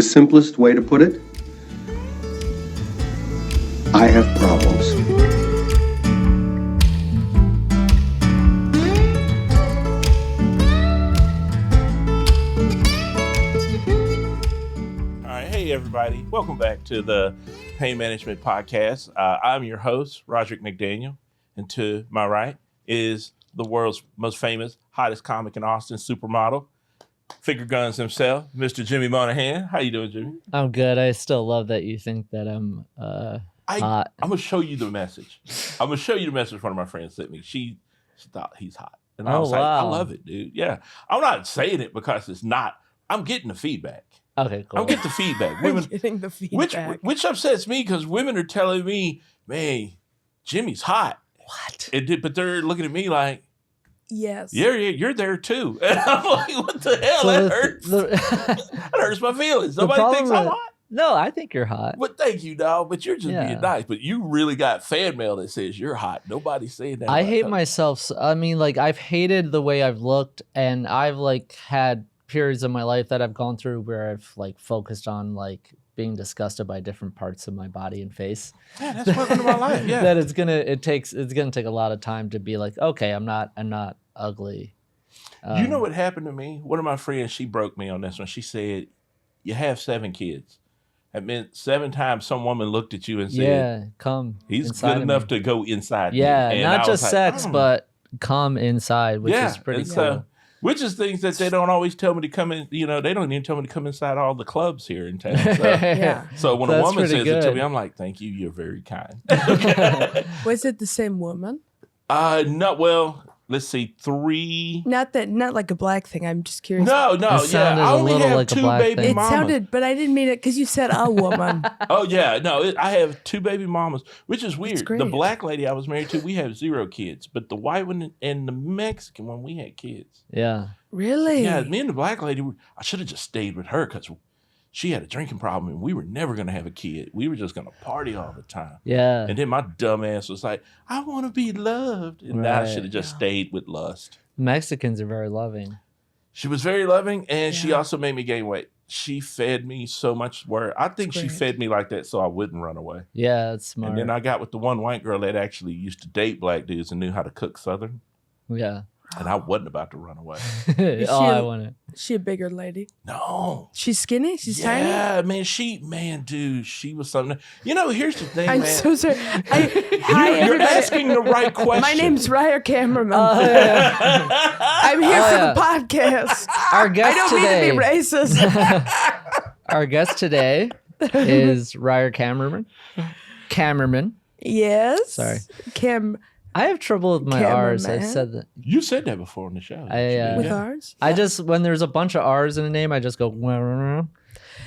The simplest way to put it, I have problems. Hey everybody, welcome back to the Pain Management Podcast. I'm your host, Roderick McDaniel, and to my right is the world's most famous, hottest comic in Austin, supermodel, figure guns himself, Mr. Jimmy Moynihan. How you doing, Jimmy? I'm good. I still love that you think that I'm hot. I'm gonna show you the message. I'm gonna show you the message one of my friends sent me. She thought he's hot, and I was like, I love it, dude. Yeah, I'm not saying it because it's not. I'm getting the feedback. Okay, cool. I'm getting the feedback. Women getting the feedback. Which upsets me because women are telling me, man, Jimmy's hot. What? But they're looking at me like, yes. Yeah, you're there too. And I'm like, what the hell? So that hurts. That hurts my feelings. Nobody thinks I'm hot. No, I think you're hot. But thank you, dog. But you're just being nice. But you really got fan mail that says you're hot. Nobody's saying that. I hate myself. I mean, like, I've hated the way I've looked, and I've like had periods of my life that I've gone through where I've like focused on like being disgusted by different parts of my body and face. Yeah, that's welcome to my life. Yeah. That it's gonna take a lot of time to be like, okay, I'm not ugly. You know what happened to me? One of my friends, she broke me on this one. She said, you have 7 kids. That meant 7 times some woman looked at you and said, yeah, come. He's good enough to go inside. Yeah, me. not just sex, but come inside, which is pretty cool. Which is things that they don't always tell me to come in. You know, they don't even tell me to come inside all the clubs here in town. So, so when a woman says it to me, I'm like, thank you. You're very kind. Was it the same woman? No. Well, let's see. 3. Not like a black thing. I'm just curious. No. Yeah, I only have like 2 baby thing. mamas. It sounded, but I didn't mean it because you said a woman. Oh yeah, no. I have 2 baby mamas, which is weird. Great. The black lady I was married to, we have 0 kids, but the white one and the Mexican one, we had kids. Yeah. Really? Yeah. Me and the black lady, I should have just stayed with her because she had a drinking problem and we were never going to have a kid. We were just going to party all the time. Yeah. And then my dumb ass was like, I want to be loved. And I should have just stayed with lust. Mexicans are very loving. She was very loving, and she also made me gain weight. She fed me so much where I think she fed me like that so I wouldn't run away. Yeah, that's smart. And then I got with the one white girl that actually used to date black dudes and knew how to cook Southern. Yeah. And I wasn't about to run away. I want it. She a bigger lady? No. She's skinny? She's tiny? Yeah, man, dude, she was something. You know, here's the thing, I'm man. so sorry. You're asking the right question. My name's Reier, Cammerman. I'm here for the podcast. Our guest I don't mean to be racist. Our guest today is Reier Cammerman. Yes. Sorry. I have trouble with my R's. I've said that. You said that before on the show. With R's? I just, when there's a bunch of R's in a name, I just go.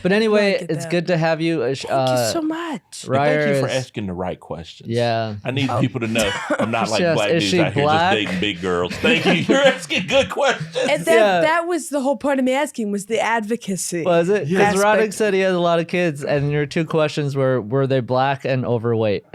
But anyway, it's good to have you. Thank you so much. Reier, thank you for asking the right questions. Yeah. I need people to know I'm not like black dudes out here just dating big girls. Thank you. You're asking good questions. And that was the whole point of me asking, was the advocacy. Was it? Because Roderick said he has a lot of kids, and your 2 questions were they black and overweight?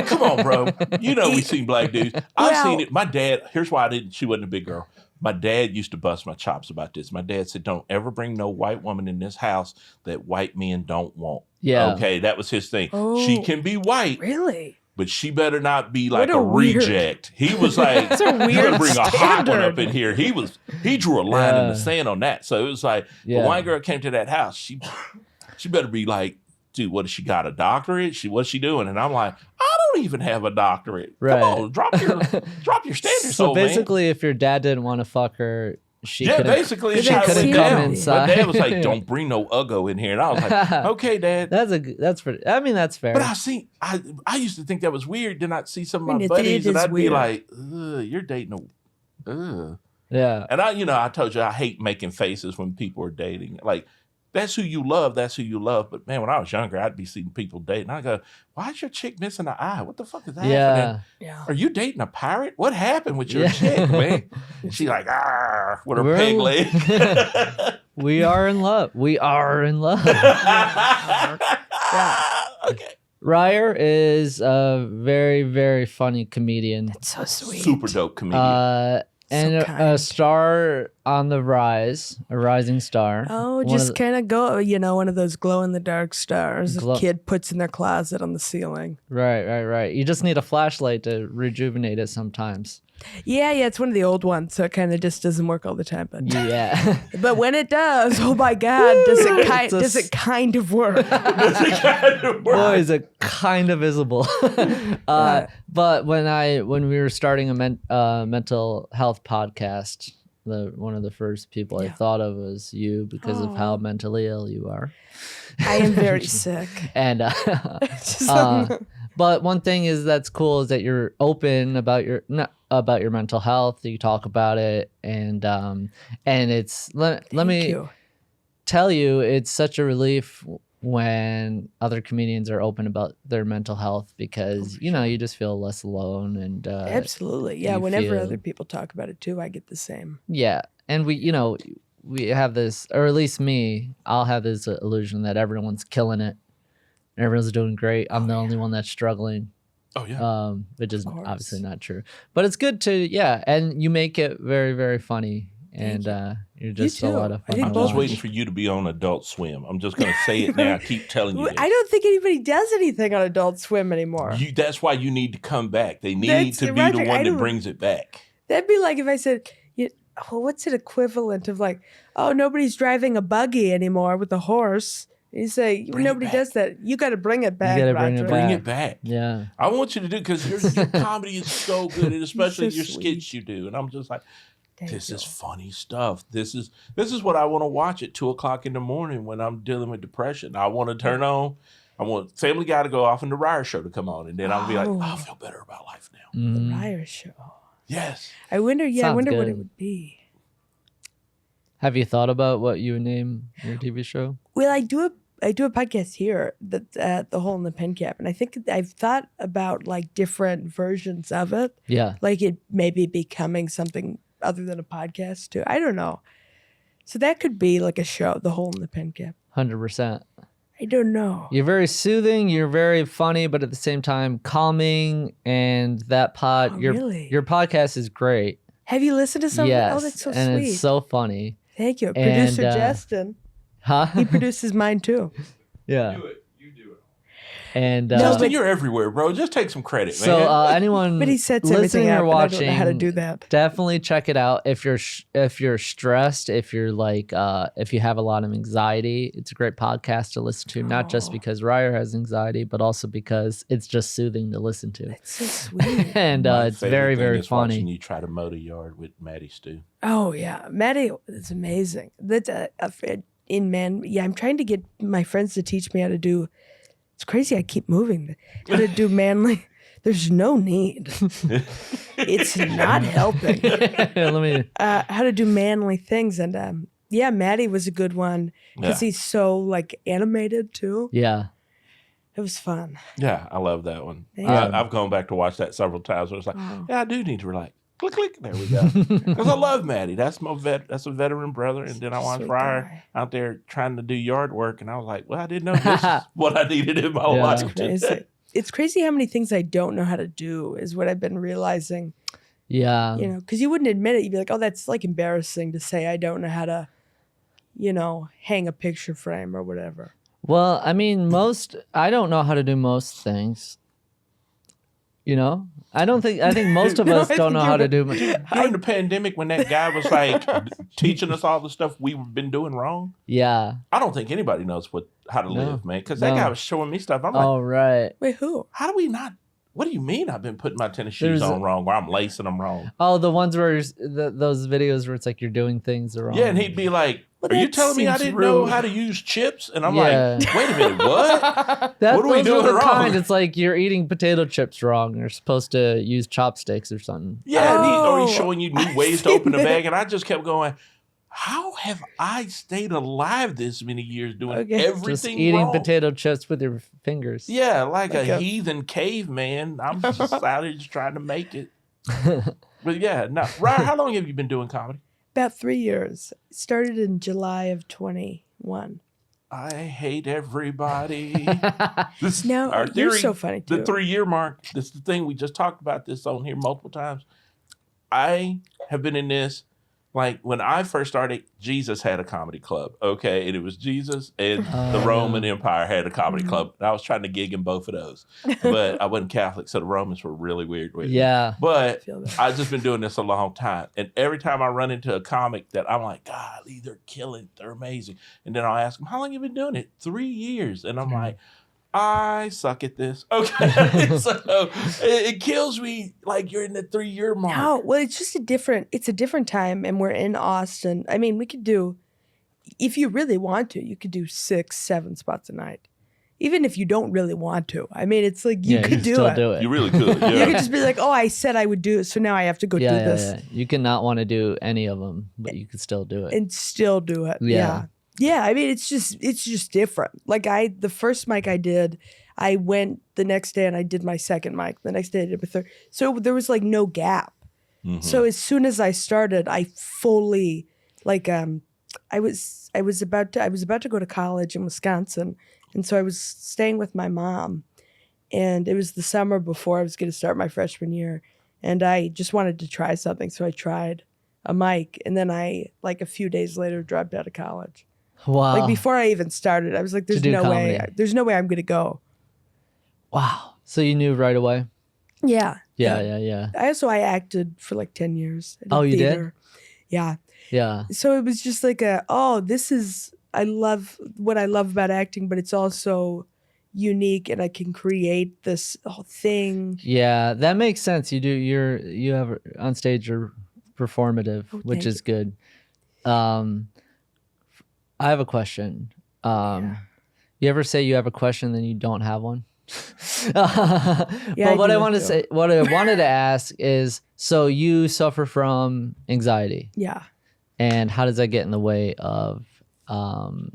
Come on, bro. You know we've seen black dudes. I've seen it. My dad, here's why she wasn't a big girl. My dad used to bust my chops about this. My dad said, don't ever bring no white woman in this house that white men don't want. Yeah. Okay, that was his thing. She can be white. Really? But she better not be like a reject. He was like, you better bring a hot one up in here. He drew a line in the sand on that. So it was like, the white girl came to that house. She better be like, dude, what, does she got a doctorate? What's she doing? And I'm like, I don't even have a doctorate. Right. Come on, drop your standards. So basically, if your dad didn't want to fuck her, she couldn't come inside. My dad was like, don't bring no uggo in here. And I was like, okay, Dad. That's pretty. I mean, that's fair. But I used to think that was weird. Then I'd see some of my buddies and I'd be like, you're dating a. Yeah. And I told you I hate making faces when people are dating. Like, that's who you love. That's who you love. But man, when I was younger, I'd be seeing people dating. I go, why is your chick missing an eye? What the fuck is that? Yeah. Are you dating a pirate? What happened with your chick, man? She like, with her peg leg. We are in love. We are in love. Okay. Reier is a very, very funny comedian. That's so sweet. Super dope comedian. And So a kind. star on the rise, a rising star. Oh, One just of the- kind of go, one of those glow-in-the-dark stars Glow- a kid puts in their closet on the ceiling. Right. You just need a flashlight to rejuvenate it sometimes. Yeah, it's one of the old ones, so it kind of just doesn't work all the time. But Yeah. but when it does, oh my God, does it kind of work? Boy, is it kind of visible. But when we were starting a mental health podcast, one of the first people I thought of was you because of how mentally ill you are. I am very sick. And but one thing that's cool is that you're open about your mental health. You talk about it, and it's let me you. tell you, it's such a relief when other comedians are open about their mental health because you just feel less alone and Absolutely, yeah. you Whenever feel- other people talk about it too, I get the same. yeah, and we have this, or at least me, I'll have this illusion that everyone's killing it. Everyone's doing great. I'm the only one that's struggling. Oh yeah. Which is course. obviously not true. But it's good to, and you make it very, very funny. And you're just a too. lot of I fun. think I'm to just watch. waiting for you to be on Adult Swim. I'm just going to say it now. I keep telling you this. I don't think anybody does anything on Adult Swim anymore. That's why you need to come back. They need That's- to be Roderick, the I one that don't- brings it back. That'd be like if I said, what's it equivalent of like, oh, nobody's driving a buggy anymore with a horse. And you say, Bring it nobody back. does that. You got to bring it back, gotta bring it Roderick. Bring back. it back. Yeah. I want you to do because your comedy is so good, and especially so your sweet. skits you do. And I'm just like, Thank this you. is funny stuff. This is what I want to watch at 2:00 in the morning when I'm dealing with depression. I want to turn on. I want Family Guy to go off and the Reier show to come on, and then I'll be like, Oh. I feel better about life now. The Mhm. Reier show. Yes. I wonder, Sounds what good. it would be. Have you thought about what you would name your TV show? Well, I do a podcast here that's at the Hole in the Pen Cap, and I think I've thought about like different versions of it, Yeah. like it maybe becoming something other than a podcast too. I don't know. So that could be like a show, the Hole in the Pen Cap. 100%. I don't know. You're very soothing. You're very funny, but at the same time calming. And that Oh, really? your podcast is great. Have you listened to something? Yes. Oh, that's so and sweet. it's so funny. Thank you. and, Producer Justin. Huh? He produces mine too. Yeah. You do it. And Justin, you're everywhere, bro. Just take some credit, man. so anyone But he sets everything listening out, or but I watching, don't know how to do that. definitely check it out. If you're stressed, if you're like if you have a lot of anxiety, it's a great podcast to listen to. Not just because Reier has anxiety, but also because it's just soothing to listen to. It's so sweet. And My it's favorite very, thing very is watching funny. you try to mow the yard with Maddie Stew. Oh yeah, Maddie is amazing. That's I'm trying to get my friends to teach me how to do. It's crazy. I keep moving. How to do manly. There's no need. It's not helping. Let me. How to do manly things, and Maddie was a good one because Yeah. he's so like animated too. Yeah. It was fun. Yeah, I love that one. Thank you. I've gone back to watch that several times. Where it's like, Oh. yeah, I do need to relax. Click, click. There we go. Because I love Maddie. That's that's a veteran brother. And then I watched Sweet Reier guy. out there trying to do yard work, and I was like, well, I didn't know this is what I needed in my Yeah. life. It's crazy how many things I don't know how to do. Is what I've been realizing. Yeah. Because you wouldn't admit it. You'd be like, oh, that's like embarrassing to say I don't know how to, hang a picture frame or whatever. Well, I mean, I don't know how to do most things. I think most of No, us I don't think know you're how to right. do. During the pandemic, when that guy was like teaching us all the stuff we've been doing wrong, Yeah. I don't think anybody knows how to No. live, man. Because that No. guy was showing me stuff. I'm like, Oh, right. Wait, who? how do we not? What do you mean I've been putting my tennis shoes There's- on wrong, or I'm lacing them wrong? Oh, the ones where those videos where it's like you're doing things wrong. Yeah, and he'd be like, Well, are you that telling me I seems didn't know rude. how to use chips? And I'm Yeah. like, wait a minute, what? That, what are we those doing the wrong? kind, it's like you're eating potato chips wrong. You're supposed to use chopsticks or something. Yeah, and Oh, he's showing you new I've ways to seen open a that. bag. And I just kept going, how have I stayed alive this many years doing Okay. everything Just eating wrong? potato chips with your fingers. Yeah, like Like a a- heathen caveman. I'm just out here just trying to make it. But yeah, no. Reier, how long have you been doing comedy? About 3 years. Started in July of 21. I hate everybody. This, No, our you're theory, so funny too. The 3-year mark. This is the thing. We just talked about this on here multiple times. I have been in this. Like when I first started, Jesus had a comedy club, okay? And it was Jesus and the Roman Empire had a comedy club. And I was trying to gig in both of those. But I wasn't Catholic, so the Romans were really weird with me. Yeah. But I've just been doing this a long time. And every time I run into a comic that I'm like, golly, they're killing, they're amazing. And then I'll ask them, how long have you been doing it? 3 years. And I'm like, I suck at this. Okay. So it kills me like you're in the 3-year mark. No, well, it's just it's a different time, and we're in Austin. I mean, we could do, if you really want to, you could do 6, 7 spots a night. Even if you don't really want to. I mean, it's like you could do it. You really could. Yeah. You could just be like, oh, I said I would do it, so now I have to go do this. Yeah. You can not want to do any of them, but you could still do it. And still do it. Yeah. Yeah, I mean, it's just different. Like the first mic I did, I went the next day and I did my second mic. The next day I did my third. So there was like no gap. Mm-hmm. So as soon as I started, I fully like I was about to go to college in Wisconsin, and so I was staying with my mom, and it was the summer before I was going to start my freshman year, and I just wanted to try something, so I tried a mic, and then I like a few days later dropped out of college. Wow. Like before I even started, I was like, there's no way I'm going to go. Wow. So you knew right away? Yeah. Yeah. I acted for like 10 years. Oh, you theater. Did? Yeah. Yeah. So it was just like I love what I love about acting, but it's also unique and I can create this whole thing. Yeah, that makes sense. You have on stage you're performative, which is good. I have a question. You ever say you have a question, then you don't have one? But what I wanted to ask is, so you suffer from anxiety. Yeah. And how does that get in the way of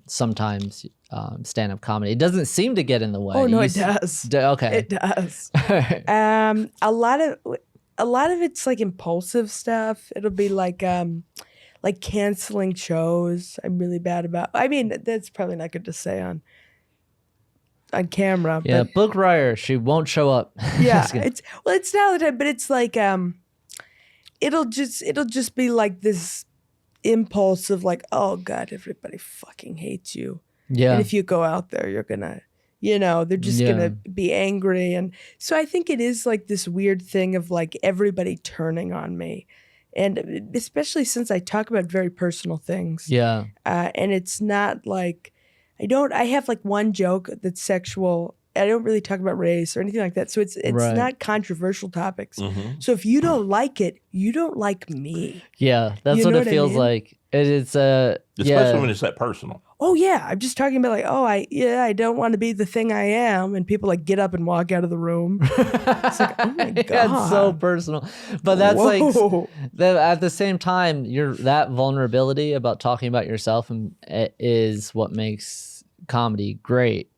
sometimes stand-up comedy? It doesn't seem to get in the way. Oh no, it does. Okay. It does. A lot of it's like impulsive stuff. It'll be like canceling shows. I'm really bad about. I mean, that's probably not good to say on camera. Yeah, but, book Reier. She won't show up. Yeah, it's not that, but it's like it'll just be like this impulse of like, oh God, everybody fucking hates you. Yeah. And if you go out there, you're gonna, they're just gonna be angry. And so I think it is like this weird thing of like everybody turning on me. And especially since I talk about very personal things. Yeah. And it's not like, I have like one joke that's sexual. I don't really talk about race or anything like that. So it's right. not controversial topics. Mm-hmm. So if you don't like it, you don't like me. Yeah, that's what it feels like. It's especially when it's that personal. Oh yeah, I'm just talking about like, I don't want to be the thing I am, and people like get up and walk out of the room. It's like, oh my God. Yeah, it's so personal. But that's like at the same time, that vulnerability about talking about yourself is what makes comedy great.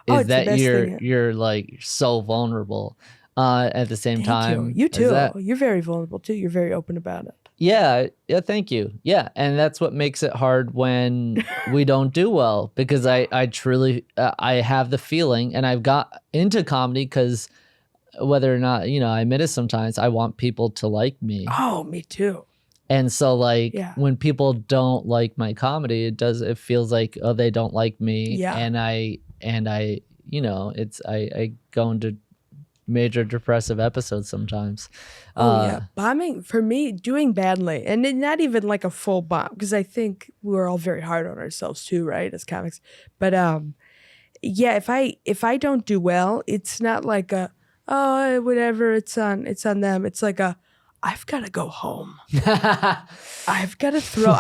Is that you're like so vulnerable at the same time. You too. You're very vulnerable too. You're very open about it. Yeah, thank you. Yeah, and that's what makes it hard when we don't do well, because I truly I have the feeling, and I've got into comedy because whether or not, I admit it sometimes, I want people to like me. Oh, me too. And so when people don't like my comedy, it feels like, oh, they don't like me. Yeah. And I I go into major depressive episodes sometimes. Bombing for me, doing badly, and not even like a full bomb, because I think we're all very hard on ourselves too, right, as comics. But if I don't do well, it's not like whatever, it's on them. It's like I've got to go home. I've got to throw.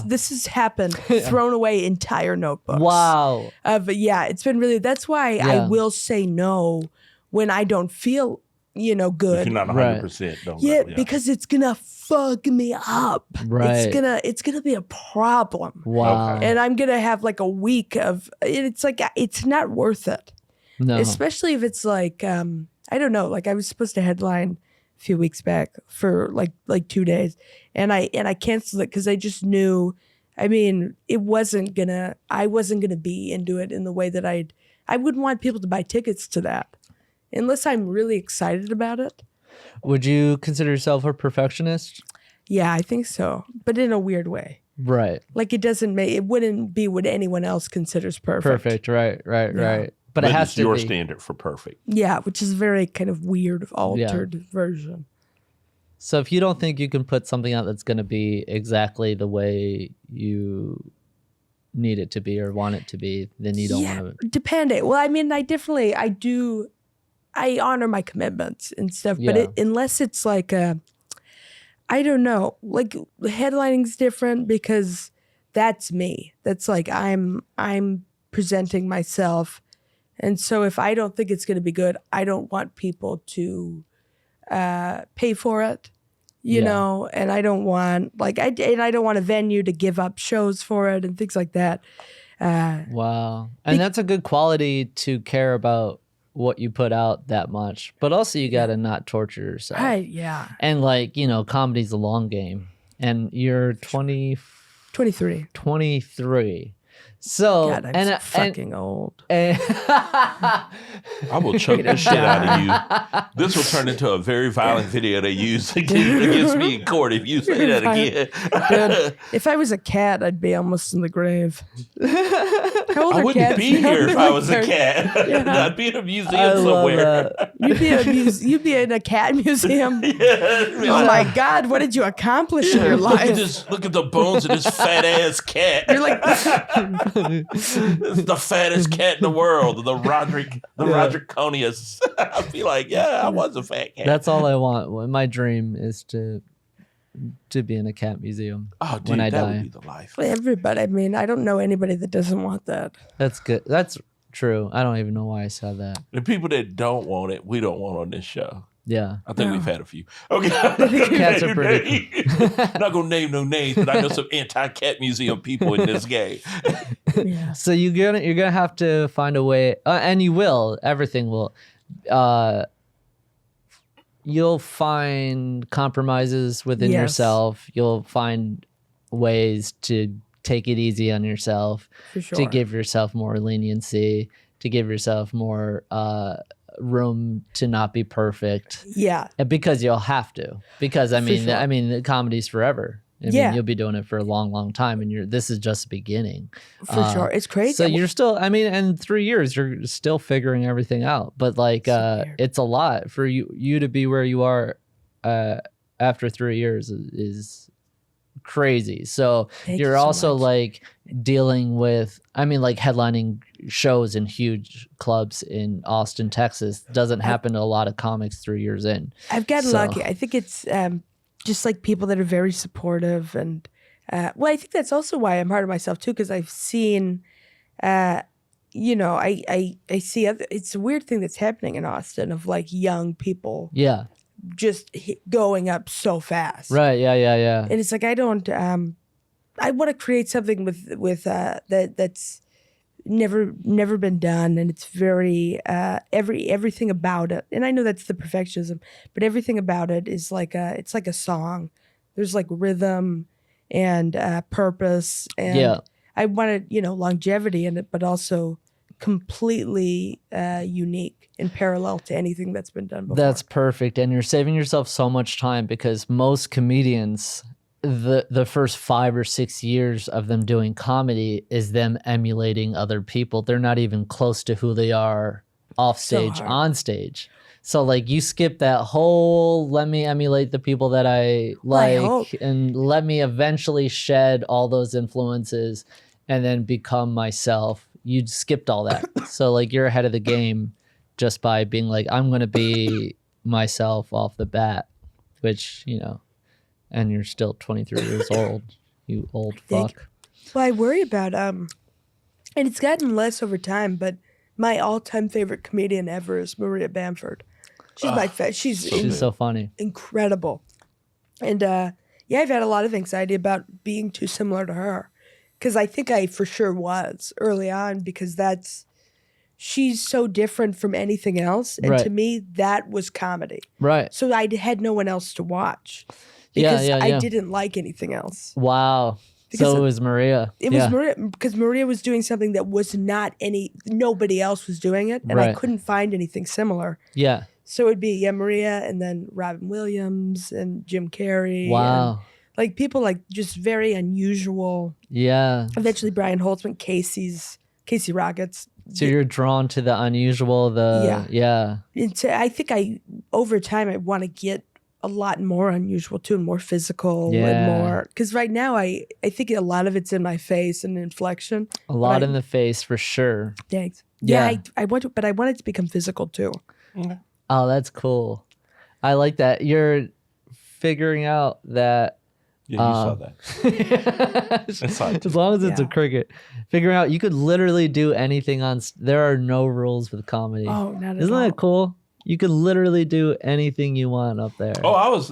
This has happened. Thrown away entire notebooks. Wow. But yeah, it's been really. That's why I will say no when I don't feel, good. If you're not 100%, don't. Yeah, because it's gonna fuck me up. Right. It's gonna be a problem. Wow. Okay. And I'm gonna have like a week of. It's like it's not worth it. No. Especially if it's like I don't know. Like I was supposed to headline a few weeks back for like 2 days, and I canceled it because I just knew. I mean, I wasn't gonna be into it in the way that I wouldn't want people to buy tickets to that unless I'm really excited about it. Would you consider yourself a perfectionist? Yeah, I think so, but in a weird way. Right. Like it wouldn't be what anyone else considers perfect. Right. But But it has it's to your be. standard for perfect. Yeah, which is a very kind of weird, altered version. So if you don't think you can put something out that's going to be exactly the way you need it to be or want it to be, then you don't want to. Depending. Well, I mean, I honor my commitments and stuff, but unless it's like I don't know, like headlining's different because that's me. That's like I'm presenting myself. And so if I don't think it's going to be good, I don't want people to pay for it, you know, and I don't want I don't want a venue to give up shows for it and things like that. Wow. And that's a good quality to care about what you put out that much, but also you got to not torture yourself. Right, yeah. And comedy's a long game, and you're 23. 23. So, God, I'm so fucking old. I will choke the shit out of you. This will turn into a very violent video they use against me in court if you say that again. Dude, if I was a cat, I'd be almost in the grave. How old I are wouldn't cats? be here if I was a 30. cat. Yeah. I'd be in a museum somewhere. You'd be in a cat museum. Oh my God, what did you accomplish in your life? Look at the bones of this fat ass cat. You're like, This is the fattest cat in the world. The Roderick Conius. I'd be like, yeah, I was a fat cat. That's all I want. My dream is to be in a cat museum when I die. Would be the life. everybody. I mean, I don't know anybody that doesn't want that. That's good. That's true. I don't even know why I said that. The people that don't want it, we don't want on this show. Yeah. I think we've had a few. Okay. Cats are pretty I'm not going to name no names, but I know some anti-cat museum people in this game. Yeah. So you're gonna have to find a way, and you will. Everything will. You'll find compromises within yourself. You'll find ways to take it easy on yourself, For sure. to give yourself more leniency, to give yourself more room to not be perfect. Yeah. And because you'll have to. Because I mean, sure. the comedy's forever. I mean, you'll be doing it for a long, long time, and this is just the beginning. For sure. It's crazy. So you're still, in 3 years, you're still figuring everything out. But it's a lot for you to be where you are after 3 years is crazy. So you're also dealing with, headlining shows in huge clubs in Austin, Texas doesn't happen to a lot of comics 3 years in. I've gotten lucky. I think it's just people that are very supportive, and I think that's also why I'm hard on myself too, because I've seen, I see it's a weird thing that's happening in Austin of young people, just going up so fast, right? Yeah. And it's I don't, I want to create something with that's never been done, and it's very everything about it, and I know that's the perfectionism, but everything about it is it's like a song. There's rhythm and purpose, and I wanted longevity in it, but also completely unique and parallel to anything that's been done before. That's perfect, and you're saving yourself so much time, because most comedians, the first 5 or 6 years of them doing comedy is them emulating other people. They're not even close to who they are off stage, on stage. So you skip that whole let me emulate the people that I like, and let me eventually shed all those influences and then become myself. You skipped all that. So you're ahead of the game just by being I'm going to be myself off the bat, which, and you're still 23 years old, you old fuck. Well, I worry about, and it's gotten less over time, but my all-time favorite comedian ever is Maria Bamford. She's she's so funny. Incredible. And I've had a lot of anxiety about being too similar to her, because I think I for sure was early on, because she's so different from anything else. And to me, that was comedy. Right. So I had no one else to watch. Because I didn't like anything else. Wow. So it was Maria. It was Maria, because Maria was doing something that was nobody else was doing it, and I couldn't find anything similar. Yeah. So it'd be Maria, and then Robin Williams and Jim Carrey. Wow. And, like people like just very unusual. Yeah. Eventually, Brian Holtzman, Casey Rockets. So you're drawn to the unusual, yeah. I think over time I want to get a lot more unusual too, and more physical and more. Because right now I think a lot of it's in my face and inflection. A lot in the face for sure. Thanks. Yeah. Yeah, I want it to become physical too. Okay. Oh, that's cool. I like that. You're figuring out that. Yeah, you saw that. As long as it's a cricket, figuring out you could literally do anything there are no rules with comedy. Oh, not at all. Isn't that cool? You could literally do anything you want up there. Oh, I was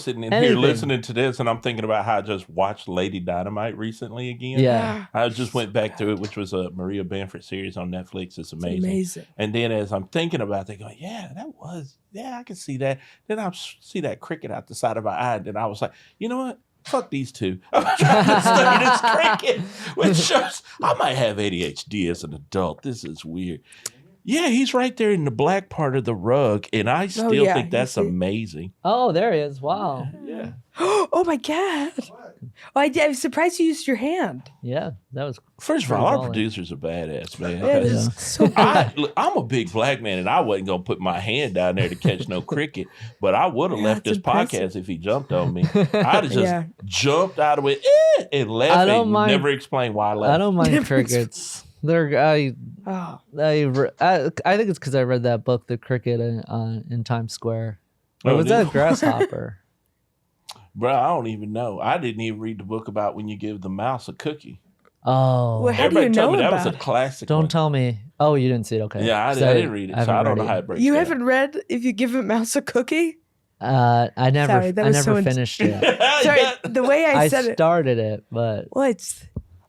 sitting in here listening to this, and I'm thinking about how I just watched Lady Dynamite recently again. Yeah. I just went back to it, which was a Maria Bamford series on Netflix. It's amazing. And then as I'm thinking about it, going, I can see that. Then I see that cricket out the side of my eye, and then I was like, you know what? Fuck these two. I'm trying to study this cricket, which shows I might have ADHD as an adult. This is weird. Yeah, he's right there in the black part of the rug, and I still think that's amazing. Oh, there he is. Wow. Yeah. Oh my God. Oh, I was surprised you used your hand. Yeah, that was. First of all, our producers are badass, man. Yeah, so I'm a big black man, and I wasn't going to put my hand down there to catch no cricket, but I would have left this podcast if he jumped on me. I'd have just jumped out of it and left. I don't mind. Never explain why I left. I don't mind crickets. I think it's because I read that book, The Cricket, in Times Square. Or was that a grasshopper? Bro, I don't even know. I didn't even read the book about when you give the mouse a cookie. Oh. Well, how Everybody do you told know me that about was a classic. Don't tell me. Oh, you didn't see it? Okay. Yeah, I didn't read it, so I don't know how it breaks You down. haven't read If You Give a Mouse a Cookie? I never Sorry, finished it. Sorry, the way I said it. started it, but Well, it's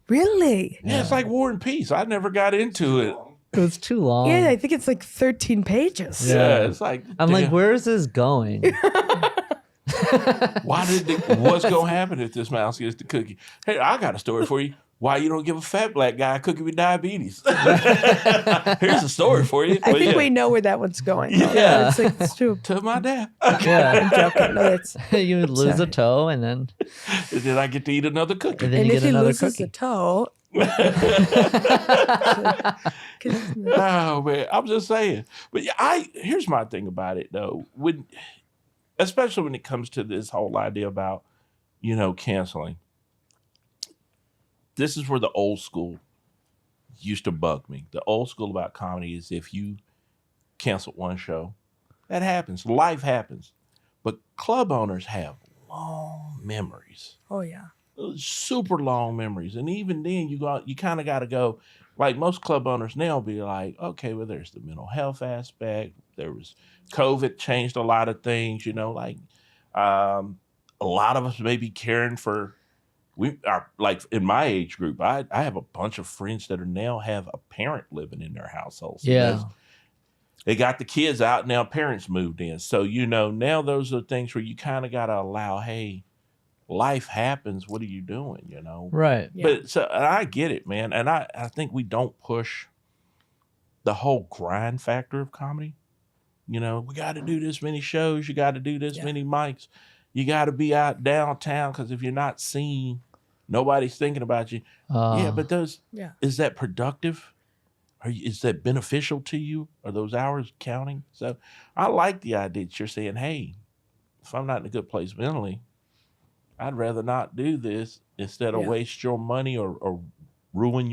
really. Yeah, it's like War and Peace. I never got into it. it was too long. Yeah, I think it's like 13 pages. Yeah, it's like I'm like, where is this going? What's gonna happen if this mouse gets the cookie? Hey, I got a story for you. Why you don't give a fat black guy a cookie with diabetes? Here's a story for you. I think we know where that one's going. Yeah. It's true. To my dad. Yeah. I'm joking. No, that's, You would lose a toe and then And then I get to eat another cookie. and then and you if get he another loses cookie. a toe, Oh man, I'm just saying. But yeah, here's my thing about it though. Especially when it comes to this whole idea about, canceling. This is where the old school used to bug me. The old school about comedy is if you cancel one show, that happens. Life happens. But club owners have long memories. oh yeah. Super long memories. And even then you kind of got to go, like most club owners now be like, okay, well, there's the mental health aspect. There was COVID changed a lot of things, like a lot of us may be caring for, we are like in my age group, I have a bunch of friends that now have a parent living in their household. So they got the kids out, now parents moved in. So, now those are things where you kind of got to allow, hey, life happens. What are you doing? Right. Yeah. But so and I get it, man. And I think we don't push the whole grind factor of comedy. We got to do this many shows. You got to do this many mics. You got to be out downtown because if you're not seen, nobody's thinking about you. But is that productive? Is that beneficial to you? Are those hours counting? So I like the idea that you're saying, hey, if I'm not in a good place mentally, I'd rather not do this instead of waste your money or ruin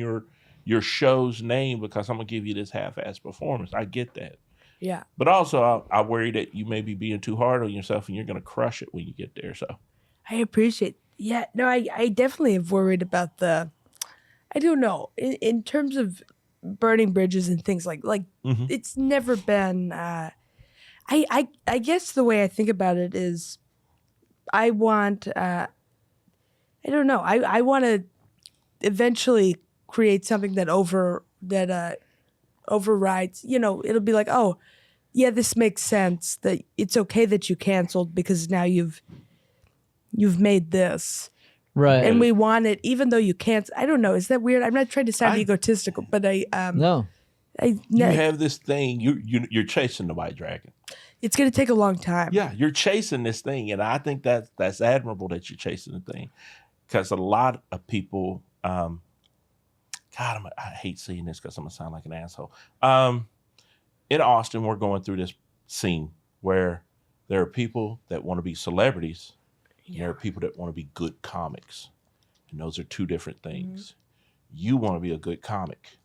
your show's name because I'm going to give you this half-assed performance. I get that. Yeah. But also, I worry that you may be being too hard on yourself and you're going to crush it when you get there. So I appreciate. Yeah. No, I definitely have worried about I don't know, in terms of burning bridges and things like it's never been, I guess the way I think about it is I want, I don't know, I want to eventually create something that overrides, it'll be like, oh, yeah, this makes sense that it's okay that you canceled because now you've made this. Right. And we want it, even though you can't. I don't know. Is that weird? I'm not trying to sound egotistical, but No. you have this thing. You're chasing the white dragon. It's going to take a long time. Yeah, you're chasing this thing, and I think that's admirable that you're chasing the thing, because a lot of people, God, I hate saying this because I'm gonna sound like an asshole. In Austin, we're going through this scene where there are people that want to be celebrities, and there are people that want to be good comics, and those are two different things. You want to be a good comic.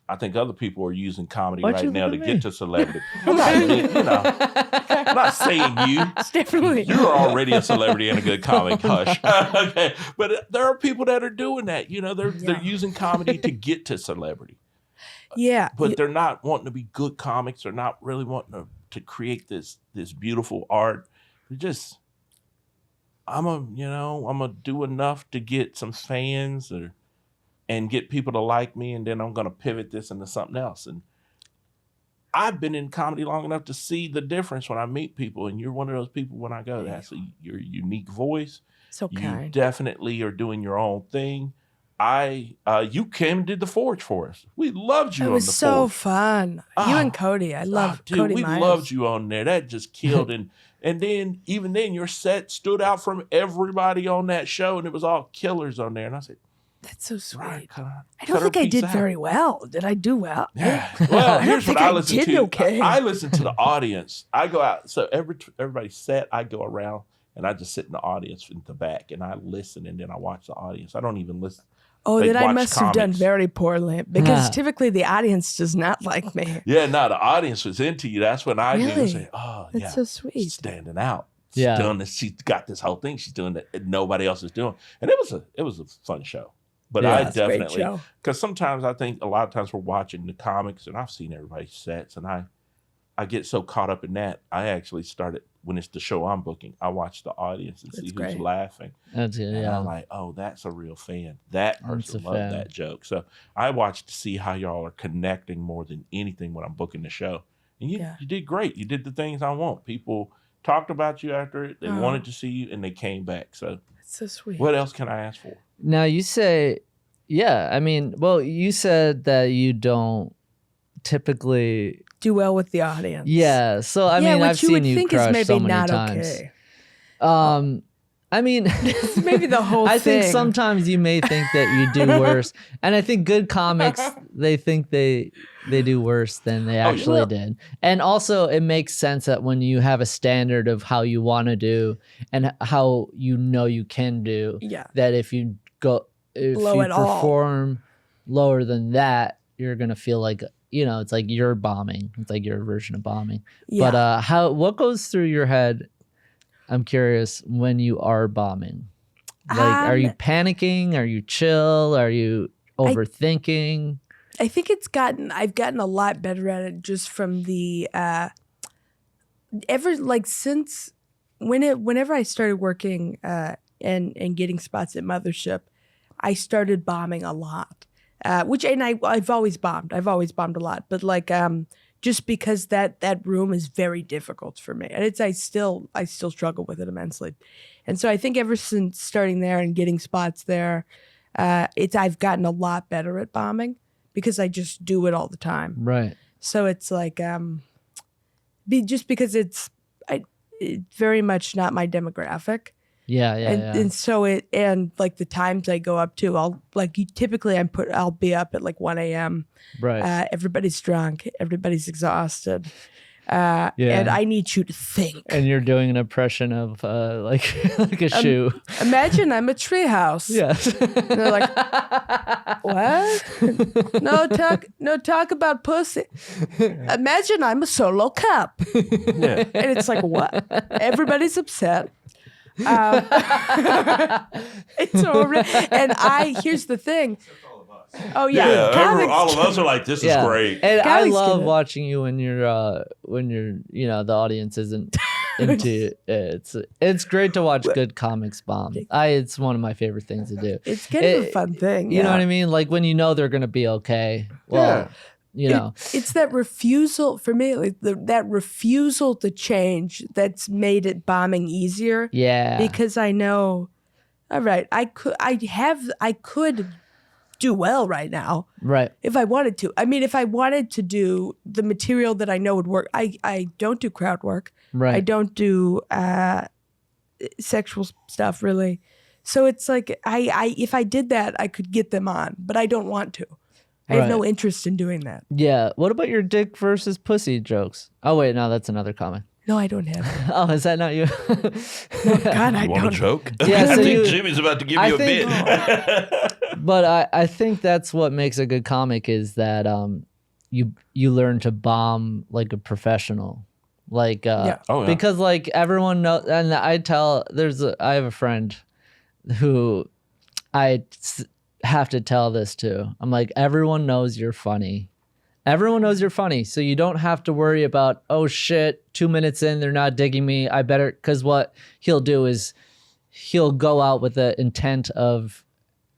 I think other people are using comedy right now to get to celebrity. I'm not saying you. It's definitely. You're already a celebrity and a good comic. Hush. Okay, but there are people that are doing that. They're using comedy to get to celebrity. Yeah, but they're not wanting to be good comics. They're not really wanting to create this beautiful art. They're just, I'm gonna do enough to get some fans and get people to like me, and then I'm gonna pivot this into something else. And I've been in comedy long enough to see the difference when I meet people, and you're one of those people when I go, that's your unique voice. So kind. You definitely are doing your own thing. You came and did the Forge for us. We loved you on the Forge. It was so fun. You and Cody. I love Cody we Myers. loved you on there. That just killed. And then, even then, your set stood out from everybody on that show, and it was all killers on there. And I said, that's so sweet. Right, I don't think I did very well. Did I do well? Yeah. Well, here's what I listen to. Okay. I listen to the audience. I go out. So everybody's set, I go around, and I just sit in the audience in the back, and I listen, and then I watch the audience. I don't even listen. Oh, then I must have done very poorly, because typically the audience does not like me. Yeah, no, the audience was into you. That's when I do say, oh, that's so sweet. She's standing out. She's doing this. She's got this whole thing she's doing that nobody else is doing. And it was a fun show. But I definitely, because sometimes I think a lot of times we're watching the comics, and I've seen everybody's sets, and I get so caught up in that. I actually started, when it's the show I'm booking, I watch the audience and see who's laughing. That's it, and I'm like, oh, that's a real fan. That person loved that joke. So I watch to see how y'all are connecting more than anything when I'm booking the show. And you did great. You did the things I want. People talked about you after it. They wanted to see you, and they came back. So that's so sweet. What else can I ask for? Now you say, you said that you don't typically do well with the audience. Yeah. So I mean, I've seen you crush so many times. Okay. I mean, maybe the whole thing. I think sometimes you may think that you do worse, and I think good comics, they think they do worse than they actually did. And also, it makes sense that when you have a standard of how you want to do and how you can do, that if you perform lower than that, you're gonna feel like, it's like you're bombing. It's like your version of bombing. Yeah. But what goes through your head, I'm curious, when you are bombing? Like, are you panicking? Are you chill? Are you overthinking? I think I've gotten a lot better at it just from the since whenever I started working and getting spots at Mothership, I started bombing a lot. I've always bombed. I've always bombed a lot, but just because that room is very difficult for me, and I still struggle with it immensely, and so I think ever since starting there and getting spots there, I've gotten a lot better at bombing because I just do it all the time. Right. So it's like just because it's very much not my demographic. Yeah. And so the times I go up to, I'll be up at 1 a.m. Right. Everybody's drunk. Everybody's exhausted. And I need you to think. And you're doing an impression of like a shoe. Imagine I'm a treehouse. Yes. And they're like, what? No talk about pussy. Imagine I'm a solo cup. Yeah. And it's like, what? Everybody's upset. It's over. And here's the thing. Oh yeah, all of us are like, this is great. And I love watching you when you're the audience isn't into it. It's great to watch good comics bomb. It's one of my favorite things to do. It's kind of a fun thing. You know what I mean? Like when they're gonna be okay. Well, it's that refusal for me, that refusal to change that's made it bombing easier. Yeah. Because I know, all right, I could do well right now. Right. If I wanted to. I mean, if I wanted to do the material that I know would work, I don't do crowd work. Right. I don't do sexual stuff really. So it's like I if I did that, I could get them on, but I don't want to. I have no interest in doing that. Yeah. What about your dick versus pussy jokes? Oh wait, no, that's another comic. No, I don't have it. Oh, is that not you? No, God, I You want don't. a joke? Yeah, I so think you- Jimmy's about to give I you a think- bit. But I think that's what makes a good comic is that you learn to bomb like a professional. Like Yeah. Oh, yeah. because like everyone knows, and I have a friend who have to tell this to. I'm like, everyone knows you're funny. Everyone knows you're funny, so you don't have to worry about, oh shit, 2 minutes in, they're not digging me. I better, because what he'll do is he'll go out with the intent of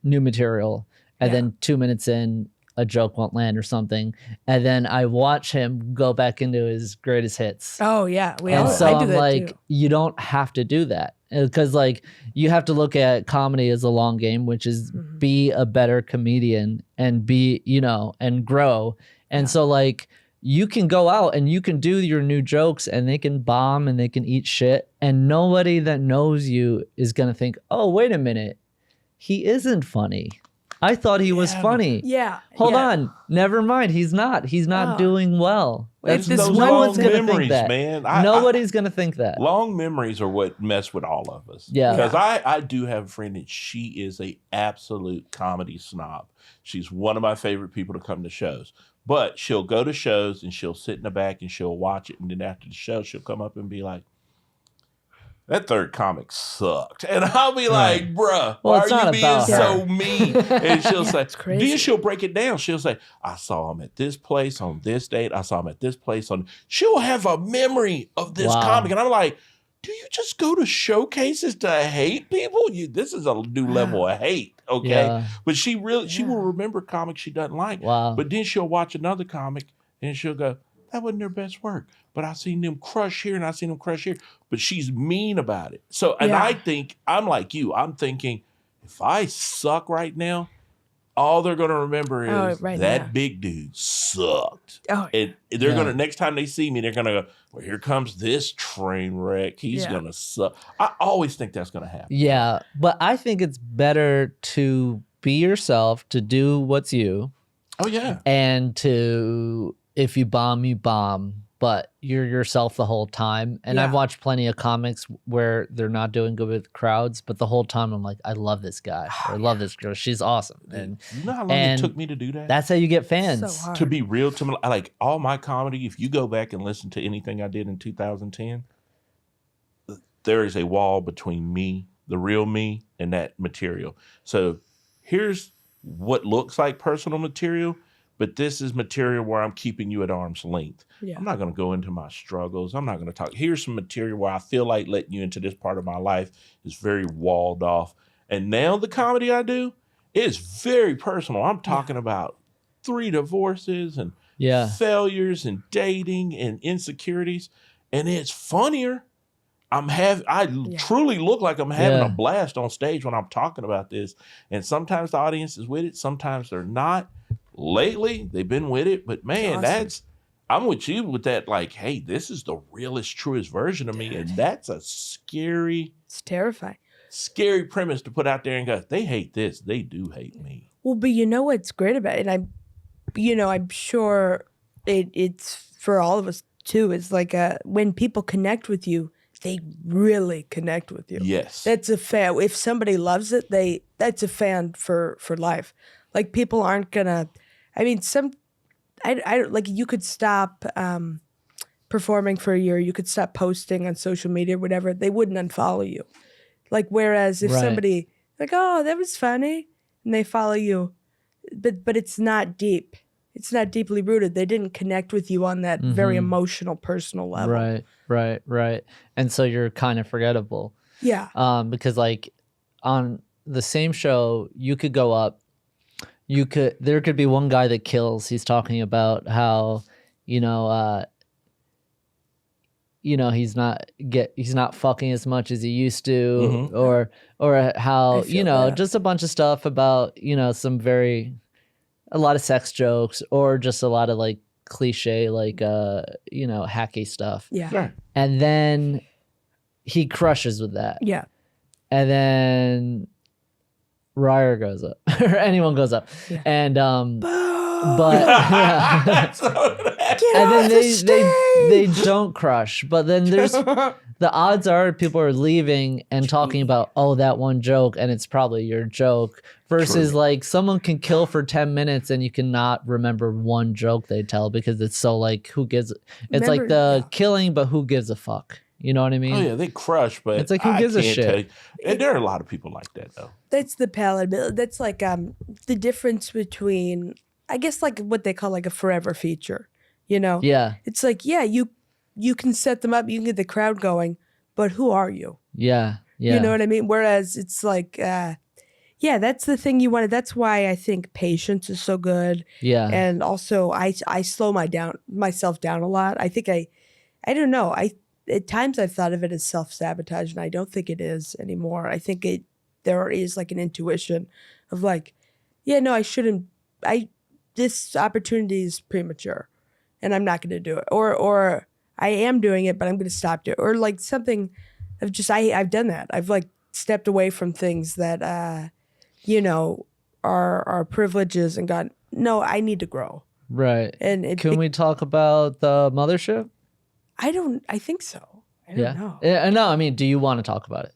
new material, and then 2 minutes in, a joke won't land or something, and then I watch him go back into his greatest hits. Oh yeah, And so I do I'm that like, too. you don't have to do that because like you have to look at comedy as a long game, which is be a better comedian and be, and grow. And so like you can go out and you can do your new jokes and they can bomb and they can eat shit and nobody that knows you is going to think, oh, wait a minute. He isn't funny. I thought he was funny. Yeah. Hold yeah. on. Never mind. He's not. He's not doing well. It's this those one long thing- gonna memories, think that. man. Nobody's going to think that. Long memories are what mess with all of us. Yeah. Because I do have a friend and she is a absolute comedy snob. She's one of my favorite people to come to shows. But she'll go to shows and she'll sit in the back and she'll watch it. And then after the show, she'll come up and be like, that third comic sucked. And I'll be like, bruh, Well, why it's are you not being about so her. mean? And she'll say, crazy. then she'll break it down. She'll say, I saw him at this place on this date. I saw him at this place on. She'll have a memory of this Wow. comic. And I'm like, do you just go to showcases to hate people? This is a new level of hate. Okay. Yeah. But she will remember comics she doesn't like. Wow. But then she'll watch another comic and she'll go, that wasn't their best work. But I seen them crush here and I seen them crush here. But she's mean about it. So, and Yeah. I think, I'm like you. I'm thinking, if I suck right now, all they're going to remember is right that now. big dude sucked. Oh, And they're Yeah. going to, next time they see me, they're going to go, well, here comes this train wreck. He's Yeah. going to suck. I always think that's going to happen. Yeah, but I think it's better to be yourself, to do what's you, Oh, yeah. and to, if you bomb, you bomb, but you're yourself the whole time. And I've Yeah. watched plenty of comics where they're not doing good with crowds, but the whole time I'm like, I love this guy, or I love this girl. She's awesome. And You know how long and it took me to do that? that's how you get fans. so hard. To be real, to me, like all my comedy, if you go back and listen to anything I did in 2010, there is a wall between me, the real me, and that material. So here's what looks like personal material, but this is material where I'm keeping you at arm's length. Yeah. I'm not going to go into my struggles. I'm not going to talk. Here's some material where I feel like letting you into this part of my life is very walled off. And now the comedy I do is very personal. I'm talking about 3 divorces and Yeah. failures and dating and insecurities, and it's funnier. I truly look like I'm having Yeah. a blast on stage when I'm talking about this. And sometimes the audience is with it, sometimes they're not. Lately, they've been with it, but man, Awesome. I'm with you with that. Like, hey, this is the realest, truest version of me, and that's a scary premise to put out there and go, they hate this, they do hate me. Well, but you know what's great about it, and I'm sure it's for all of us too. It's like when people connect with you, they really connect with you. Yes. That's a fan. If somebody loves it, that's a fan for life. Like people aren't gonna. I mean, I like you could stop performing for a year. You could stop posting on social media, whatever. They wouldn't unfollow you. Like whereas if Right. somebody like, oh, that was funny, and they follow you, but it's not deep. It's not deeply rooted. They didn't connect with you on that very emotional, personal level. Right. And so you're kind of forgettable. Yeah. Because like on the same show, you could go up, there could be one guy that kills. He's talking about how, he's not fucking as much as he used to, Mhm. or how, I feel that. just a bunch of stuff about, a lot of sex jokes, or just a lot of like cliche, like, hacky stuff. Yeah. Right. And then he crushes with that. Yeah. And then Reier goes up, or anyone goes up. Yeah. And, Boom. but, yeah. That's what Get And then off the they stage! don't crush, but then there's the odds are people are leaving and talking about, oh, that one joke, and it's probably your joke, versus True. like someone can kill for 10 minutes and you cannot remember one joke they tell because it's so like, who gives it's like the killing, but who gives a fuck, you know what I mean? Oh yeah, they crush, but It's like, who gives a can't shit? tell you. And there are a lot of people like that though. That's the palatability. That's like the difference between, I guess, like what they call like a forever feature. Yeah, It's like, yeah, you can set them up, you can get the crowd going, but who are you? yeah. You know what I mean? Whereas it's like, that's the thing you wanted. That's why I think patience is so good. Yeah. And also I slow myself down a lot. I think I don't know. At times I've thought of it as self-sabotage, and I don't think it is anymore. I think there is like an intuition of like, yeah, no, I shouldn't. This opportunity is premature, and I'm not going to do it. Or I am doing it, but I'm going to stop doing it. Or like something of just I've done that. I've like stepped away from things that are privileges and gone, no, I need to grow. Right. And Can we talk about the mothership? I think so. I don't know. No, I mean, do you want to talk about it?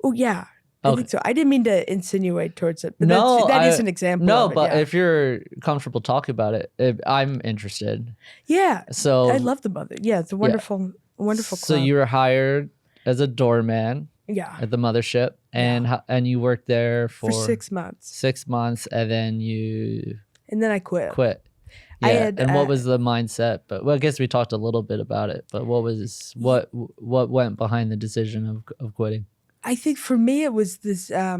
Oh yeah. I Okay. think so. I didn't mean to insinuate towards it, but No, that is an example. No, of it, but yeah. if you're comfortable talking about it, I'm interested. Yeah. So I love the mother. Yeah, it's a wonderful club. So you were hired as a doorman yeah at the mothership, and you worked there for 6 months, 6 months, and then you and then I quit. Yeah. I had, and what was the mindset? But I guess we talked a little bit about it. But what went behind the decision of quitting? I think for me it was this. I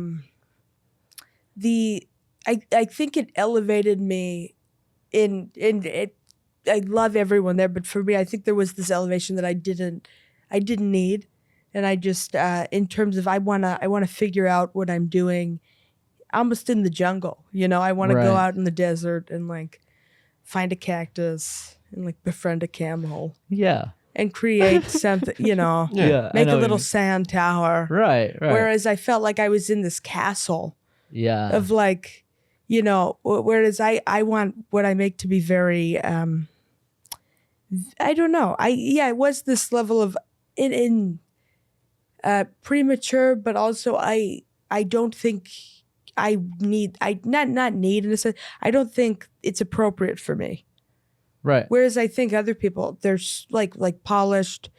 think it elevated me. In it, I love everyone there, but for me, I think there was this elevation that I didn't need, and I just in terms of I wanna figure out what I'm doing, almost in the jungle. I want to go out in the desert and like find a cactus and like befriend a camel. Yeah. And create something, Yeah. make a little sand tower. Right. Whereas I felt like I was in this castle Yeah. of like, whereas I want what I make to be very, I don't know. It was this level of in premature, but also I don't think I need, not need in a sense, I don't think it's appropriate for me. Right. Whereas I think other people, they're like polished,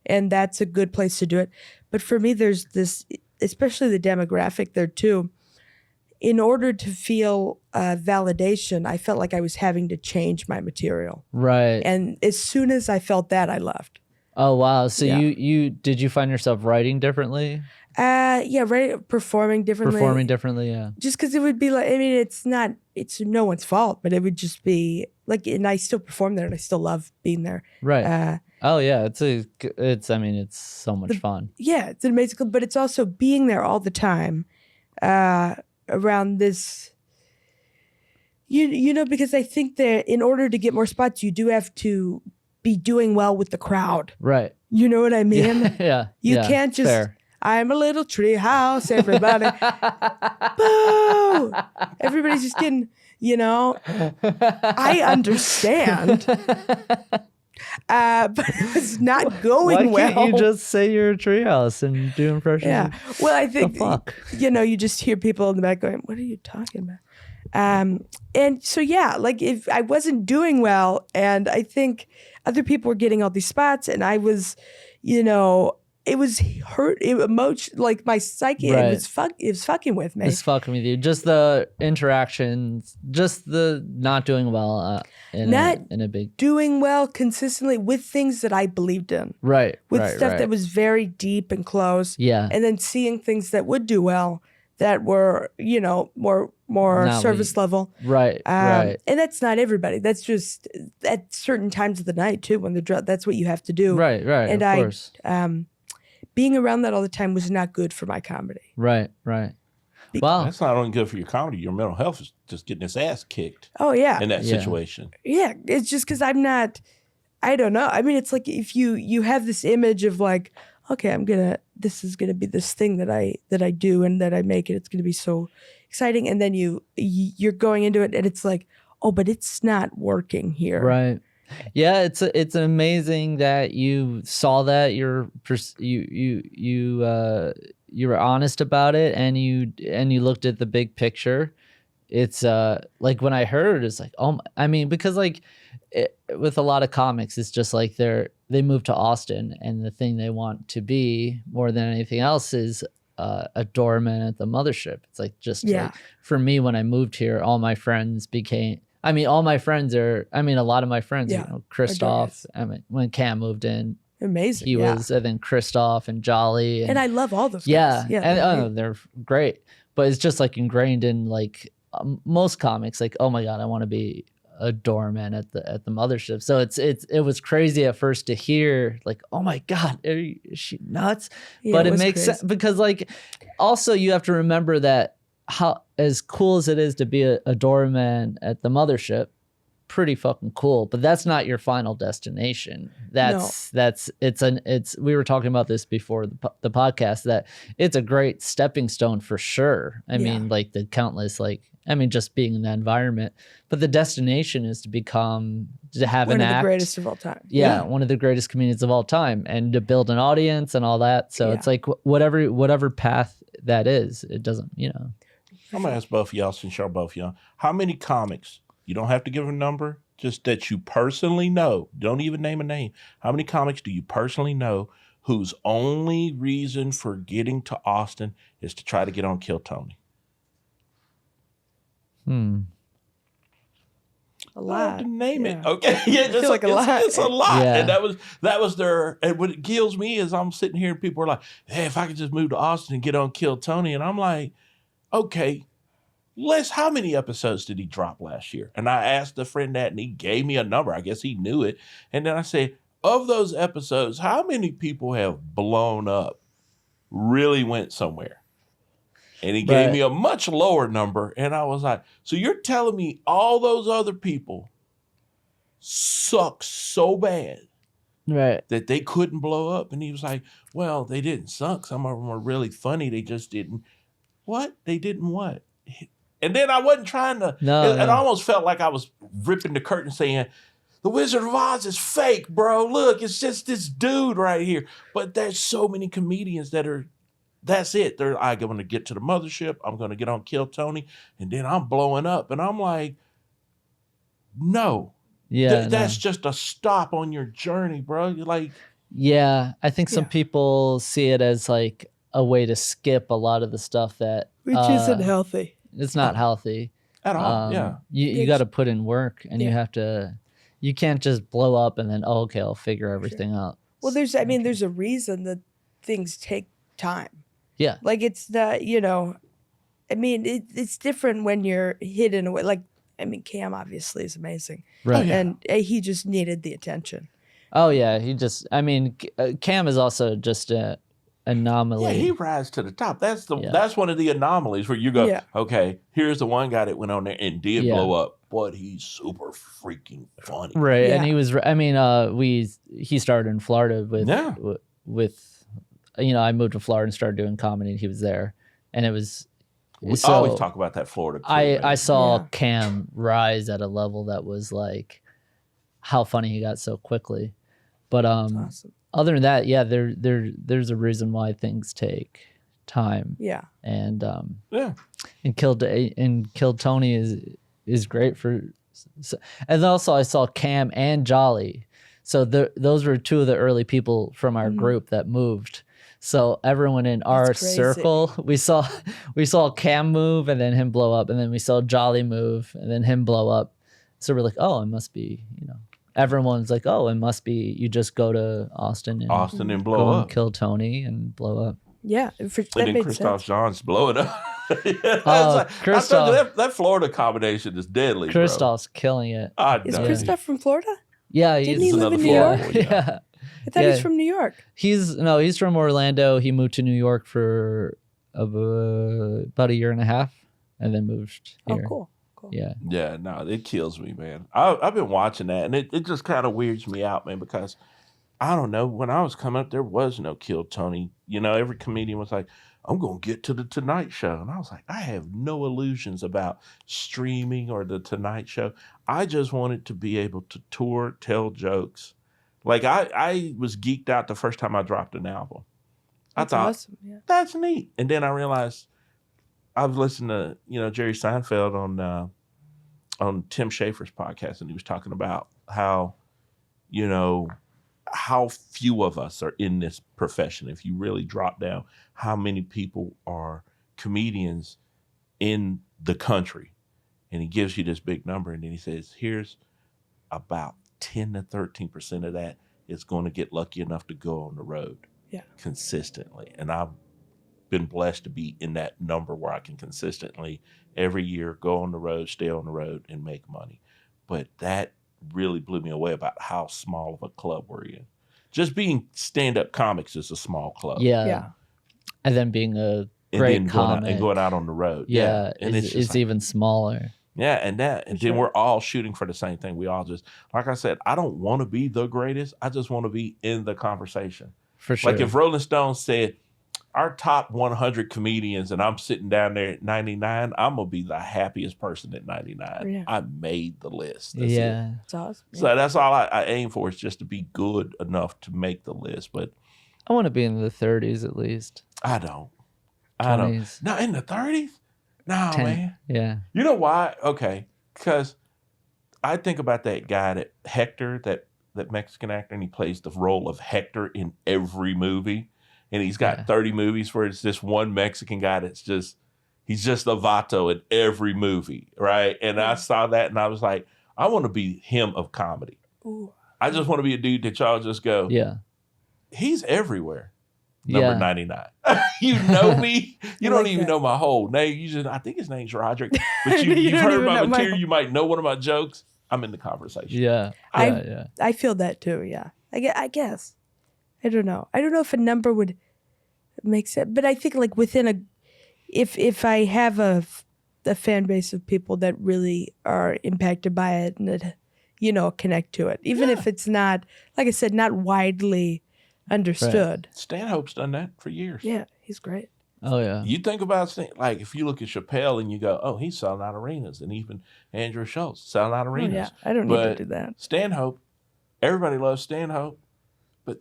and that's a good place to do it. But for me, there's this, especially the demographic there too. In order to feel validation, I felt like I was having to change my material. Right. And as soon as I felt that, I left. Oh wow! So Yeah. you did you find yourself writing differently? Performing differently. Yeah. Just because it would be like, I mean, it's no one's fault, but it would just be like, and I still perform there, and I still love being there. Right. Oh yeah, it's so much fun. Yeah, it's an amazing club, but it's also being there all the time around this. Because I think that in order to get more spots, you do have to be doing well with the crowd. Right. You know what I mean? Yeah. You can't just. Fair. I'm a little tree house, everybody. Boo! Everybody's just getting, I understand. But it's not going Why well. can't you just say you're a treehouse and do impressions? Yeah. Well, I think, The fuck? You just hear people in the back going, what are you talking about? And so, yeah, like if I wasn't doing well, and I think other people were getting all these spots, and I was, it was hurt, like my psyche, Right. it was fucking with me. It's fucking with you. Just the interactions, just the not doing well in a big Doing well consistently with things that I believed in. right With right, stuff right. that was very deep and close. Yeah. And then seeing things that would do well that were, you know, more Not service level. Right, right. And that's not everybody. That's just at certain times of the night too, when that's what you have to do. Right, And of course. Being around that all the time was not good for my comedy. Right. Wow. That's not only good for your comedy. Your mental health is just getting its ass kicked. Oh yeah. In that situation. Yeah, it's just because I don't know. I mean, it's like if you have this image of like, okay, this is gonna be this thing that I do and that I make it. It's gonna be so exciting, and then you're going into it, and it's like, oh, but it's not working here. Right. Yeah, it's amazing that you saw that you were honest about it, and you looked at the big picture. It's like when I heard, it's like, oh, I mean, because like with a lot of comics, it's just like they move to Austin, and the thing they want to be more than anything else is a doorman at the mothership. It's like just like, for me, when I moved here, all my friends became. I mean, all my friends are. I mean, a lot of my friends. You know, Christoph. I mean, when Cam moved in, amazing. He was, and then Christoph and Jolly, and I love all those. Yeah, guys. and they're great. But it's just like ingrained in like most comics. Like, oh my god, I want to be a doorman at the mothership. So it was crazy at first to hear like, oh my god, is she nuts? But it makes sense because like also you have to remember that how as cool as it is to be a doorman at the mothership, pretty fucking cool, but that's not your final destination. We were talking about this before the podcast, that it's a great stepping stone for sure. I mean, like the countless, just being in that environment, but the destination is to have one an of act. the greatest of all time. Yeah, one of the greatest comedians of all time, and to build an audience and all that. So it's like whatever path that is, it doesn't, I'm gonna ask both of y'all, since y'all both young, how many comics, you don't have to give a number, just that you personally know, don't even name a name, how many comics do you personally know whose only reason for getting to Austin is to try to get on Kill Tony? A lot. To name it. Okay. Yeah, just like a lot. It's a lot. Yeah. And that was their, and what it kills me is I'm sitting here and people are like, hey, if I could just move to Austin and get on Kill Tony. And I'm like, okay, how many episodes did he drop last year? And I asked a friend that, and he gave me a number. I guess he knew it. And then I said, of those episodes, how many people have blown up, really went somewhere? And he gave me a much lower number. And I was like, so you're telling me all those other people suck so bad that they couldn't blow up? And he was like, well, they didn't suck. Some of them were really funny. They just didn't. What? They didn't what? And then I wasn't trying to. It almost felt like I was ripping the curtain saying, The Wizard of Oz is fake, bro. Look, it's just this dude right here. But there's so many comedians that's it. They're like, I'm going to get to the mothership. I'm going to get on Kill Tony. And then I'm blowing up. And I'm like, no. Yeah. That's just a stop on your journey, bro. You're like. Yeah. I think some people see it as like a way to skip a lot of the stuff that. Which isn't healthy. It's not healthy. At all, You got to put in work, and you can't just blow up and then, okay, I'll figure everything out. Well, there's a reason that things take time. Yeah. Like it's the, it's different when you're hit in a way. Like, Cam obviously is amazing. Right. And he just needed the attention. Oh, yeah. Cam is also just a anomaly. Yeah, he rises to the top. That's one of the anomalies where you go, okay, here's the one guy that went on there and did blow up, but he's super freaking funny. Right. Yeah. And he was, he started in Florida with, I moved to Florida and started doing comedy, and he was there. And it was, we always talk about that Florida crew, I saw Cam rise at a level that was like how funny he got so quickly. But awesome. Other than that, there's a reason why things take time. Yeah. And and Kill Tony is great for, and also I saw Cam and Jolly, so those were two of the early people from our group that moved. So everyone in our circle, we saw Cam move and then him blow up, and then we saw Jolly move and then him blow up. So we're like, oh, it must be, everyone's like, oh, it must be you just go to Austin and blow up, and Kill Tony and blow up. Yeah, and then Christoph John's blow it up. I told Christoph. you that Florida combination is deadly. Christoph's killing it. Is know. Christoph from Florida? Yeah, Didn't he's he live another in New Florida York? boy, yeah. I thought he's from New York. He's from Orlando. He moved to New York for about a year and a half, and then moved here. Oh, cool. Yeah. Yeah, no, it kills me, man. I've been watching that, and it just kind of weirds me out, man, because I don't know. When I was coming up, there was no Kill Tony. You know, every comedian was like, I'm going to get to the Tonight Show. And I was like, I have no illusions about streaming or the Tonight Show. I just wanted to be able to tour, tell jokes. Like, I was geeked out the first time I dropped an album. That's I thought, awesome. Yeah. that's neat. And then I realized I was listening to, Jerry Seinfeld on Tim Schafer's podcast, and he was talking about how, how few of us are in this profession. If you really drop down, how many people are comedians in the country? And he gives you this big number, and then he says, here's about 10 to 13% of that is going to get lucky enough to go on the road consistently. And I've been blessed to be in that number where I can consistently every year go on the road, stay on the road, and make money. But that really blew me away about how small of a club we're in. Just being stand-up comics is a small club. Yeah. And then being a great comic. Going out on the road. Yeah. And it's like, even smaller. Yeah, and then we're all shooting for the same thing. We all just, like I said, I don't want to be the greatest. I just want to be in the conversation. For sure. Like if Rolling Stone said, our top 100 comedians, and I'm sitting down there at 99, I'm going to be the happiest person at 99. Yeah. I made the list. That's yeah. it. That's awesome. So that's all I aim for, is just to be good enough to make the list. But I want to be in the 30s at least. I don't. 20s. No, in the 30s? No, 10. man. Yeah. You know why? Okay. Because I think about that guy, that Hector, that Mexican actor, and he plays the role of Hector in every movie. And he's got 30 movies where it's this one Mexican guy that's he's just a vato in every movie, right? And I saw that and I was like, I want to be him of comedy. Ooh. I just want to be a dude that y'all just go, Yeah. he's everywhere. Number Yeah. 99. You know me. You don't like even that. know my whole name. I think his name's Roderick. But You you've don't heard even my know my material. whole- You might know one of my jokes. I'm in the conversation. Yeah. Yeah. I feel that too. Yeah. I guess. I don't know. I don't know if a number would make sense, but I think like within if I have a fan base of people that really are impacted by it and that, connect to it, even if it's not, like I said, not widely understood. Stanhope's done that for years. Yeah, he's great. Oh, yeah. You think about, like, if you look at Chappelle and you go, oh, he's selling out arenas. And even Andrew Schultz selling out Oh, arenas. yeah, I don't need to do that. Stanhope, everybody loves Stanhope, but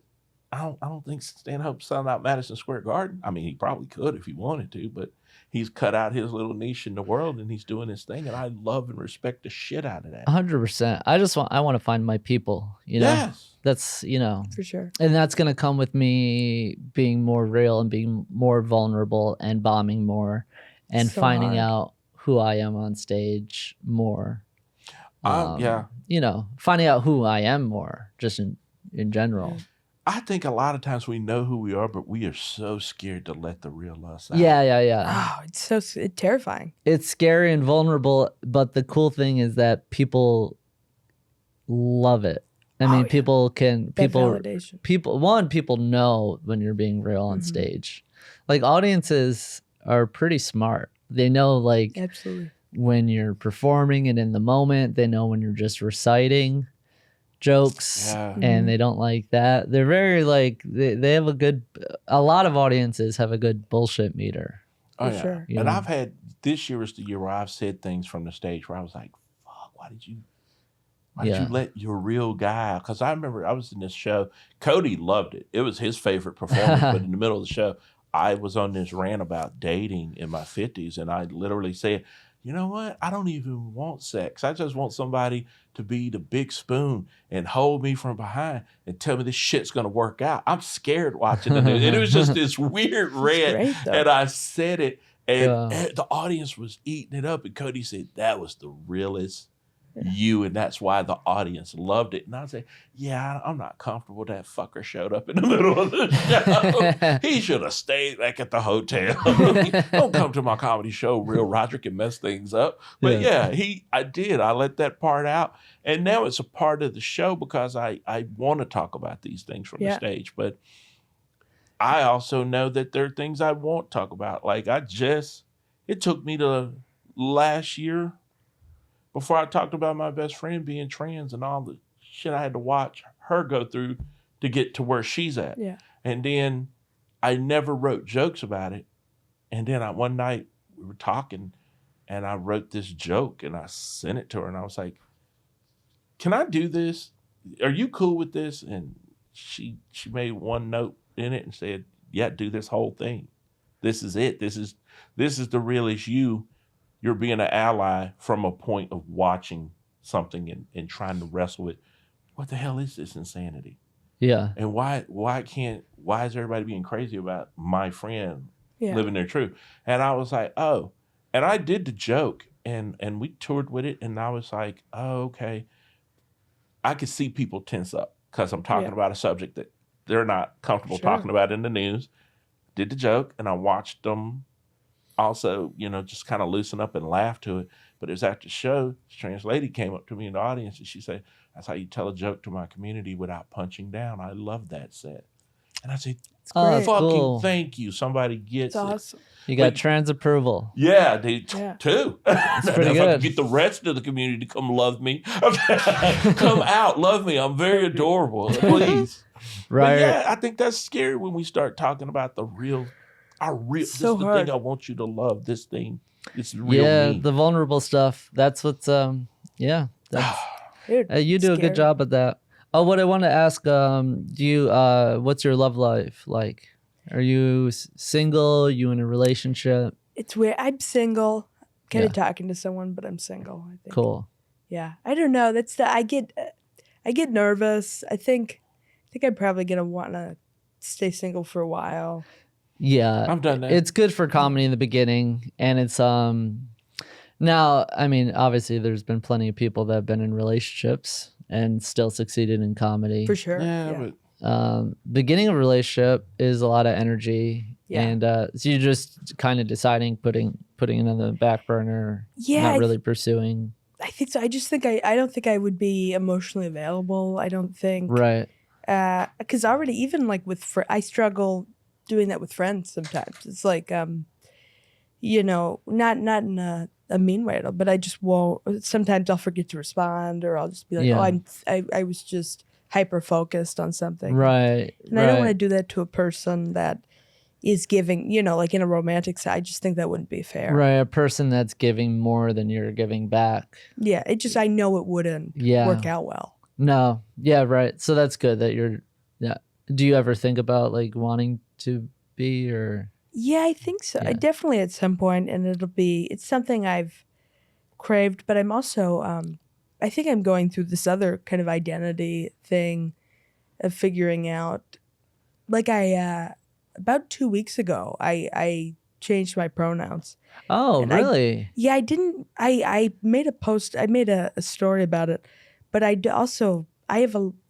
I don't think Stanhope's selling out Madison Square Garden. I mean, he probably could if he wanted to, but he's cut out his little niche in the world and he's doing his thing. And I love and respect the shit out of that. 100%. I want to find my people, Yes. That's, For sure. and that's going to come with me being more real and being more vulnerable and bombing more and So finding hard. out who I am on stage more. Yeah. Finding out who I am more just in general. I think a lot of times we know who we are, but we are so scared to let the real us out. Yeah. Oh, it's so terrifying. It's scary and vulnerable, but the cool thing is that people love it. I mean, Oh, yeah. people That validation. people know when you're being real on Mhm. stage. Like audiences are pretty smart. They know like Absolutely. when you're performing and in the moment. They know when you're just reciting jokes Yeah. and they don't like that. They're very like they have a lot of audiences have a good bullshit meter. Oh, For yeah. sure. You And know? I've had, this year was the year where I've said things from the stage where I was like, fuck, why did you Yeah. let your real guy? Because I remember I was in this show. Cody loved it. It was his favorite performance. But in the middle of the show, I was on this rant about dating in my 50s. And I literally said, you know what? I don't even want sex. I just want somebody to be the big spoon and hold me from behind and tell me this shit's going to work out. I'm scared watching the news. And it was just this weird rant. great, though. And I said it. And Yeah. the audience was eating it up. And Cody said, that was the realest you, and that's why the audience loved it. And I say, yeah, I'm not comfortable that fucker showed up in the middle of the show. He should have stayed back at the hotel. Don't come to my comedy show, real Roderick, and mess things up. But I let that part out. And now it's a part of the show because I want to talk about these things from the stage. But I also know that there are things I won't talk about. Like it took me to last year before I talked about my best friend being trans and all the shit I had to watch her go through to get to where she's at. Yeah. And then I never wrote jokes about it. And then one night we were talking and I wrote this joke and I sent it to her and I was like, can I do this? Are you cool with this? And she made one note in it and said, yeah, do this whole thing. This is it. This is the realest you. You're being an ally from a point of watching something and trying to wrestle with what the hell is this insanity? Yeah. And why is everybody being crazy about my friend living their truth? And I was like, oh, and I did the joke and we toured with it. And I was like, oh, okay. I could see people tense up because I'm talking about a subject that they're not comfortable talking about in the news. Did the joke and I watched them also, just kind of loosen up and laugh to it. But it was after the show, this trans lady came up to me in the audience and she said, that's how you tell a joke to my community without punching down. I love that set. And I said, fucking thank you. Somebody gets it. Awesome. You got trans approval. Yeah, they too. That's pretty if good. I could get the rest of the community to come love me, come out, love me. I'm very adorable. Please. Right. But yeah, I think that's scary when we start talking about our real. This is the thing I want you to love. This thing, it's real. Me. The vulnerable stuff. That's what's That's, Dude, you do a good job at that. Oh, what I want to ask, what's your love life like? Are you single? You in a relationship? It's weird. I'm single. Kind of talking to someone, but I'm single. I think. Cool. Yeah, I don't know. I get nervous. I think I'm probably gonna want to stay single for a while. Yeah, I've done that. It's good for comedy in the beginning, and it's now. I mean, obviously, there's been plenty of people that have been in relationships and still succeeded in comedy. For sure. But beginning of a relationship is a lot of energy, and so you're just kind of deciding putting it on the back burner. Not really pursuing. I think so. I just think I don't think I would be emotionally available. I don't think. Right. Because already, even like I struggle doing that with friends sometimes. It's like, not in a mean way at all, but I just won't. Sometimes I'll forget to respond, or I'll just be like, I was just hyper focused on something. Right. And I don't want to do that to a person that is giving, like in a romantic side. I just think that wouldn't be fair. Right. A person that's giving more than you're giving back. Yeah. I know it wouldn't work out well. No. Yeah. Right. So that's good that you're, Do you ever think about like wanting to be or? Yeah, I think so. Yeah. I definitely at some point, and it's something I've craved, but I'm also, I think I'm going through this other kind of identity thing of figuring out, like about 2 weeks ago, I changed my pronouns. Oh, really? I made a post, I made a story about it, but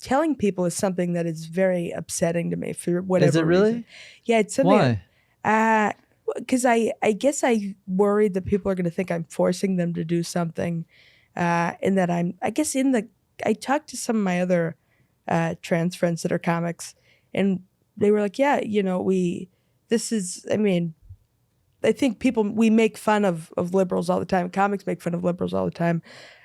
telling people is something that is very upsetting to me for whatever reason. Is it really? Reason. Yeah, it's something. Why? Because I guess I worried that people are going to think I'm forcing them to do something, and that I talked to some of my other trans friends that are comics, and they were like, I think we make fun of liberals all the time. Comics make fun of liberals all the time.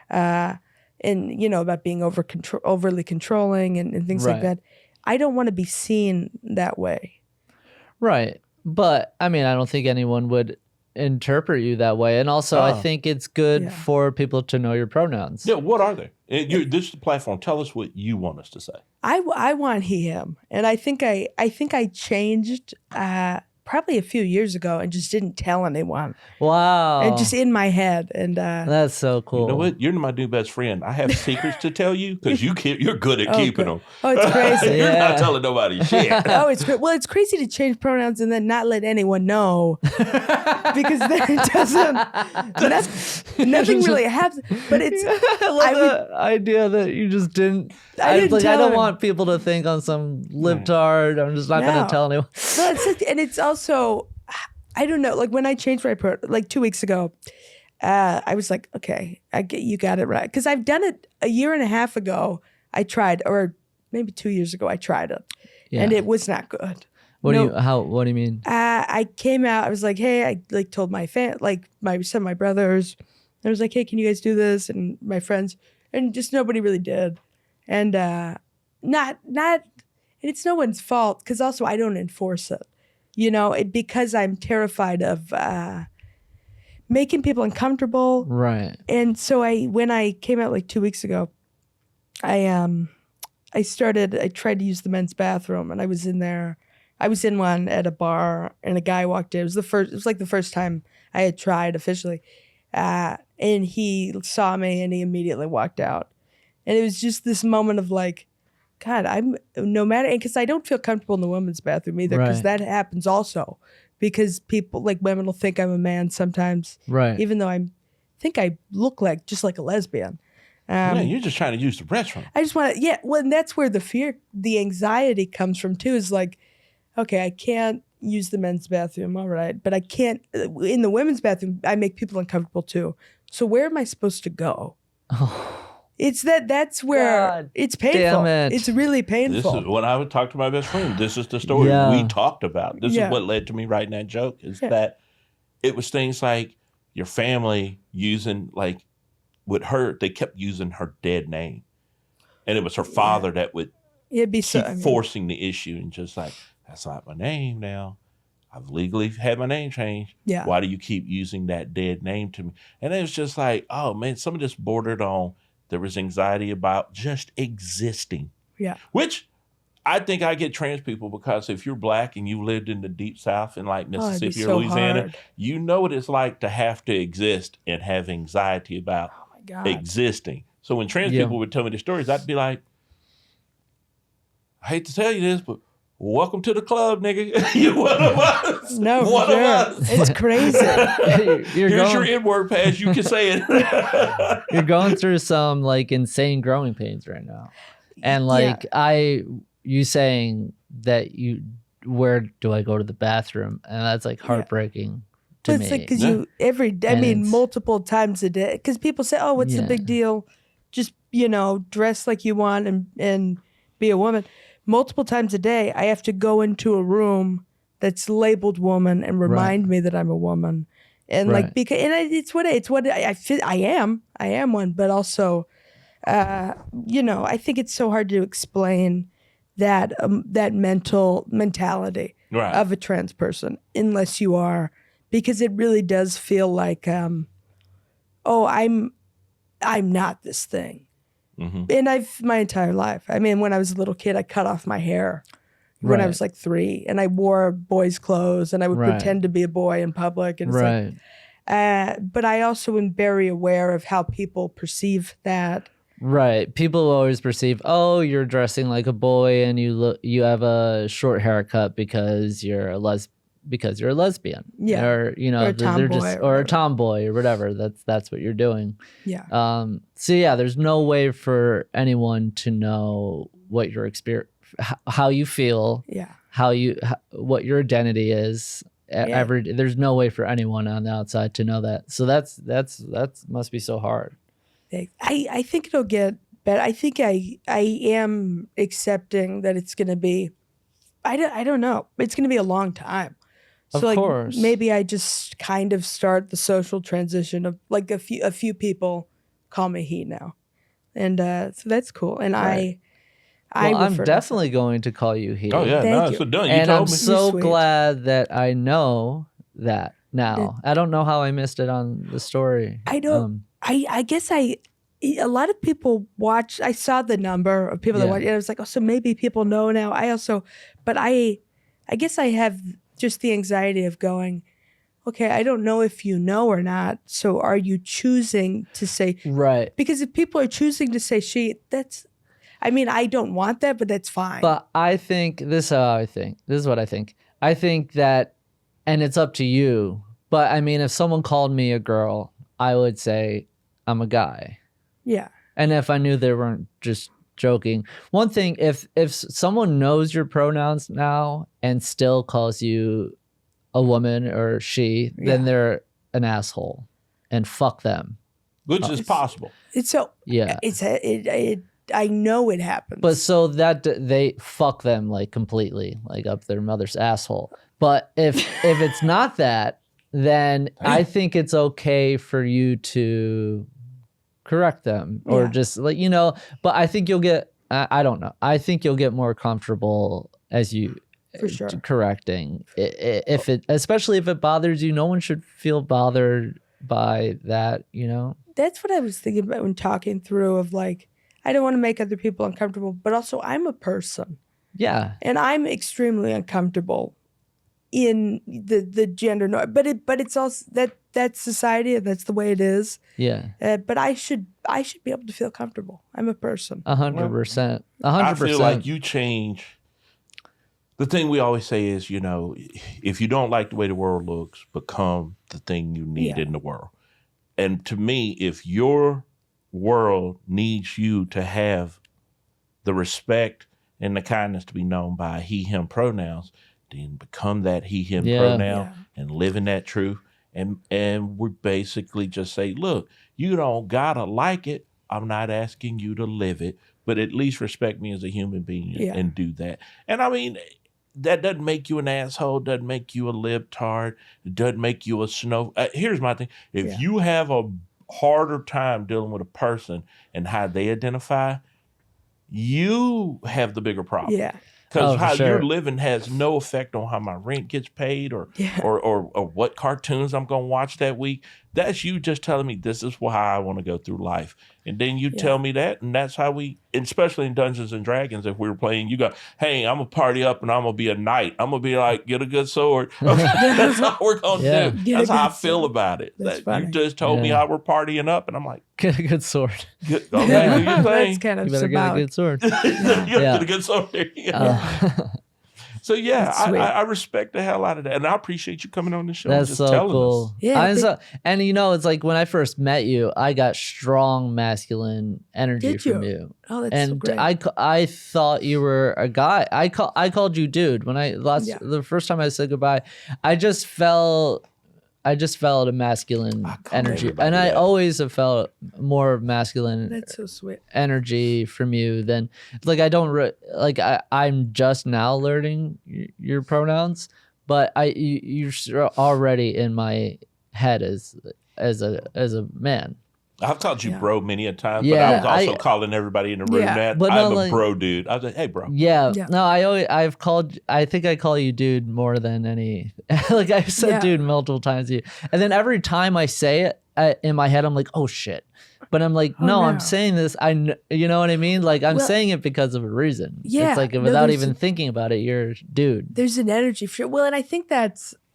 And, about being overly controlling and things like that. I don't want to be seen that way. Right. But, I mean, I don't think anyone would interpret you that way. And also, I think it's good for people to know your pronouns. Yeah, what are they? This is the platform. Tell us what you want us to say. I want he, him. And I think I changed probably a few years ago and just didn't tell anyone. Wow. And just in my head. And that's so cool. You know what? You're my new best friend. I have secrets to tell you because you're good at keeping them. Oh, it's crazy. You're not telling nobody shit. Oh, it's great. Well, it's crazy to change pronouns and then not let anyone know because then it doesn't. Nothing really happens. But it's. I love the idea that you just didn't. I don't want people to think I'm some libtard. I'm just not going to tell anyone. Well, and it's also, I don't know. Like when I changed my like 2 weeks ago, I was like, okay, you got it right because I've done it a year and a half ago. I tried, or maybe 2 years ago, I tried it, and it was not good. What do you mean? I came out. I was like, hey, I like told my some of my brothers. I was like, hey, can you guys do this? And my friends, and just nobody really did, and not. And it's no one's fault because also I don't enforce it, because I'm terrified of making people uncomfortable. Right. And so when I came out like 2 weeks ago, I tried to use the men's bathroom and I was in there. I was in one at a bar and a guy walked in. It was like the first time I had tried officially. And he saw me and he immediately walked out. And it was just this moment of like, God, because I don't feel comfortable in the women's bathroom either, because that happens also, because people like women will think I'm a man sometimes, right? Even though I think I look just like a lesbian. You're just trying to use the restroom. I just want to, well, and that's where the anxiety comes from too. Is like, okay, I can't use the men's bathroom, all right, but I can't in the women's bathroom. I make people uncomfortable too. So where am I supposed to go? Oh. It's that's where it's painful. Damn it. It's really painful. This is what I would talk to my best friend. This is the story we talked about. This is what led to me writing that joke, is that it was things like your family using, like, with her, they kept using her dead name. And it was her father that would keep forcing the issue and just like, that's not my name now. I've legally had my name changed. Yeah. Why do you keep using that dead name to me? And it was just like, oh, man, some of this bordered on. There was anxiety about just existing. Yeah. Which I think I get trans people because if you're black and you lived in the deep South in like Mississippi or Louisiana, you know what it's like to have to exist and have anxiety about existing. So when trans people would tell me the stories, I'd be like, I hate to tell you this, but welcome to the club, nigga. You're one of us. No, one of us. It's crazy. Here's your N-word pass. You can say it. You're going through some like insane growing pains right now. And like you saying that where do I go to the bathroom? And that's like heartbreaking to me. It's like because multiple times a day. Because people say, oh, what's the big deal? Just, dress like you want and be a woman. Multiple times a day, I have to go into a room that's labeled woman and remind me that I'm a woman, and it's what I feel. I am one, but also, I think it's so hard to explain that mentality of a trans person unless you are, because it really does feel like, I'm not this thing. Mm-hmm. And my entire life. I mean, when I was a little kid, I cut off my hair when I was like 3, and I wore boys' clothes, and I would pretend to be a boy in public. And it's like, but I also am very aware of how people perceive that. Right. People always perceive, oh, you're dressing like a boy, and you have a short haircut because you're a lesbian, or or a tomboy, or a tomboy or whatever. That's what you're doing. Yeah. So there's no way for anyone to know what your experience, how you feel, what your identity is. There's no way for anyone on the outside to know that. So that must be so hard. I think it'll get better. I think I am accepting that it's going to be. I don't know. It's going to be a long time. Of course. Maybe I just kind of start the social transition of like a few people call me he now, and so that's cool. And I'm definitely going to call you he. Oh yeah, Thank you. So done. And I'm me. so glad that I know that now. I don't know how I missed it on the story. I don't. I guess a lot of people watch. I saw the number of people that watch, and I was like, oh, so maybe people know now. But I guess I have just the anxiety of going, okay, I don't know if you know or not. So are you choosing to say, right? Because if people are choosing to say she, I don't want that, but that's fine. But I think this is how I think. This is what I think. I think that, and it's up to you. But I mean, if someone called me a girl, I would say I'm a guy. Yeah. And if I knew they weren't just joking. One thing, if someone knows your pronouns now and still calls you a woman or she, then they're an asshole, and fuck them. Which is possible. It's so yeah. I know it happens. But so that they fuck them like completely, like up their mother's asshole. But if it's not that, then I think it's okay for you to correct them or just like, but I think you'll get, I don't know. I think you'll get more comfortable as you for sure correcting if it, especially if it bothers you. No one should feel bothered by that, That's what I was thinking about when talking through of like, I don't want to make other people uncomfortable, but also I'm a person. Yeah. And I'm extremely uncomfortable in the gender norm, but it's also that's society and that's the way it is. Yeah. But I should be able to feel comfortable. I'm a person. 100%. 100%. I feel like you change. The thing we always say is, if you don't like the way the world looks, become the thing you need in the world. And to me, if your world needs you to have the respect and the kindness to be known by he, him pronouns, then become that he, him pronoun and live in that truth. And we basically just say, look, you don't gotta like it. I'm not asking you to live it, but at least respect me as a human being and do that. And I mean, that doesn't make you an asshole, doesn't make you a libtard, it doesn't make you a snow. Here's my thing. If you have a harder time dealing with a person and how they identify, you have the bigger problem. Yeah. Because how you're living has no effect on how my rent gets paid or what cartoons I'm going to watch that week. That's you just telling me this is how I want to go through life. And then you tell me that, and that's how especially in Dungeons and Dragons, if we were playing, you go, hey, I'm going to party up and I'm going to be a knight. I'm going to be like, get a good sword. Okay, that's how we're going to do. That's how I feel about it. You just told me how we're partying up, and I'm like, get a good sword. Okay, do your thing. That's kind of you better get a good sword. Get a good sword. So I respect the hell out of that, and I appreciate you coming on the show. That's and just so telling cool. us. Yeah, and it's like when I first met you, I got strong masculine energy from you. Oh, that's so great. I thought you were a guy. I called you dude when the first time I said goodbye. I just felt a masculine energy, and I always have felt more masculine. That's so sweet. Energy from you than like I don't I'm just now learning your pronouns, but you're already in my head as a man. I've called you bro many a time, but I was also calling everybody in the room that but I'm a bro dude. I was like, hey bro. Yeah. No, I think I call you dude more than any, like I've said dude multiple times to you. And then every time I say it in my head, I'm like, oh shit. But I'm like, no, I'm saying this. You know what I mean? Like I'm saying it because of a reason. Yeah. It's like without even thinking about it, you're dude. There's an energy for sure. Well, and I think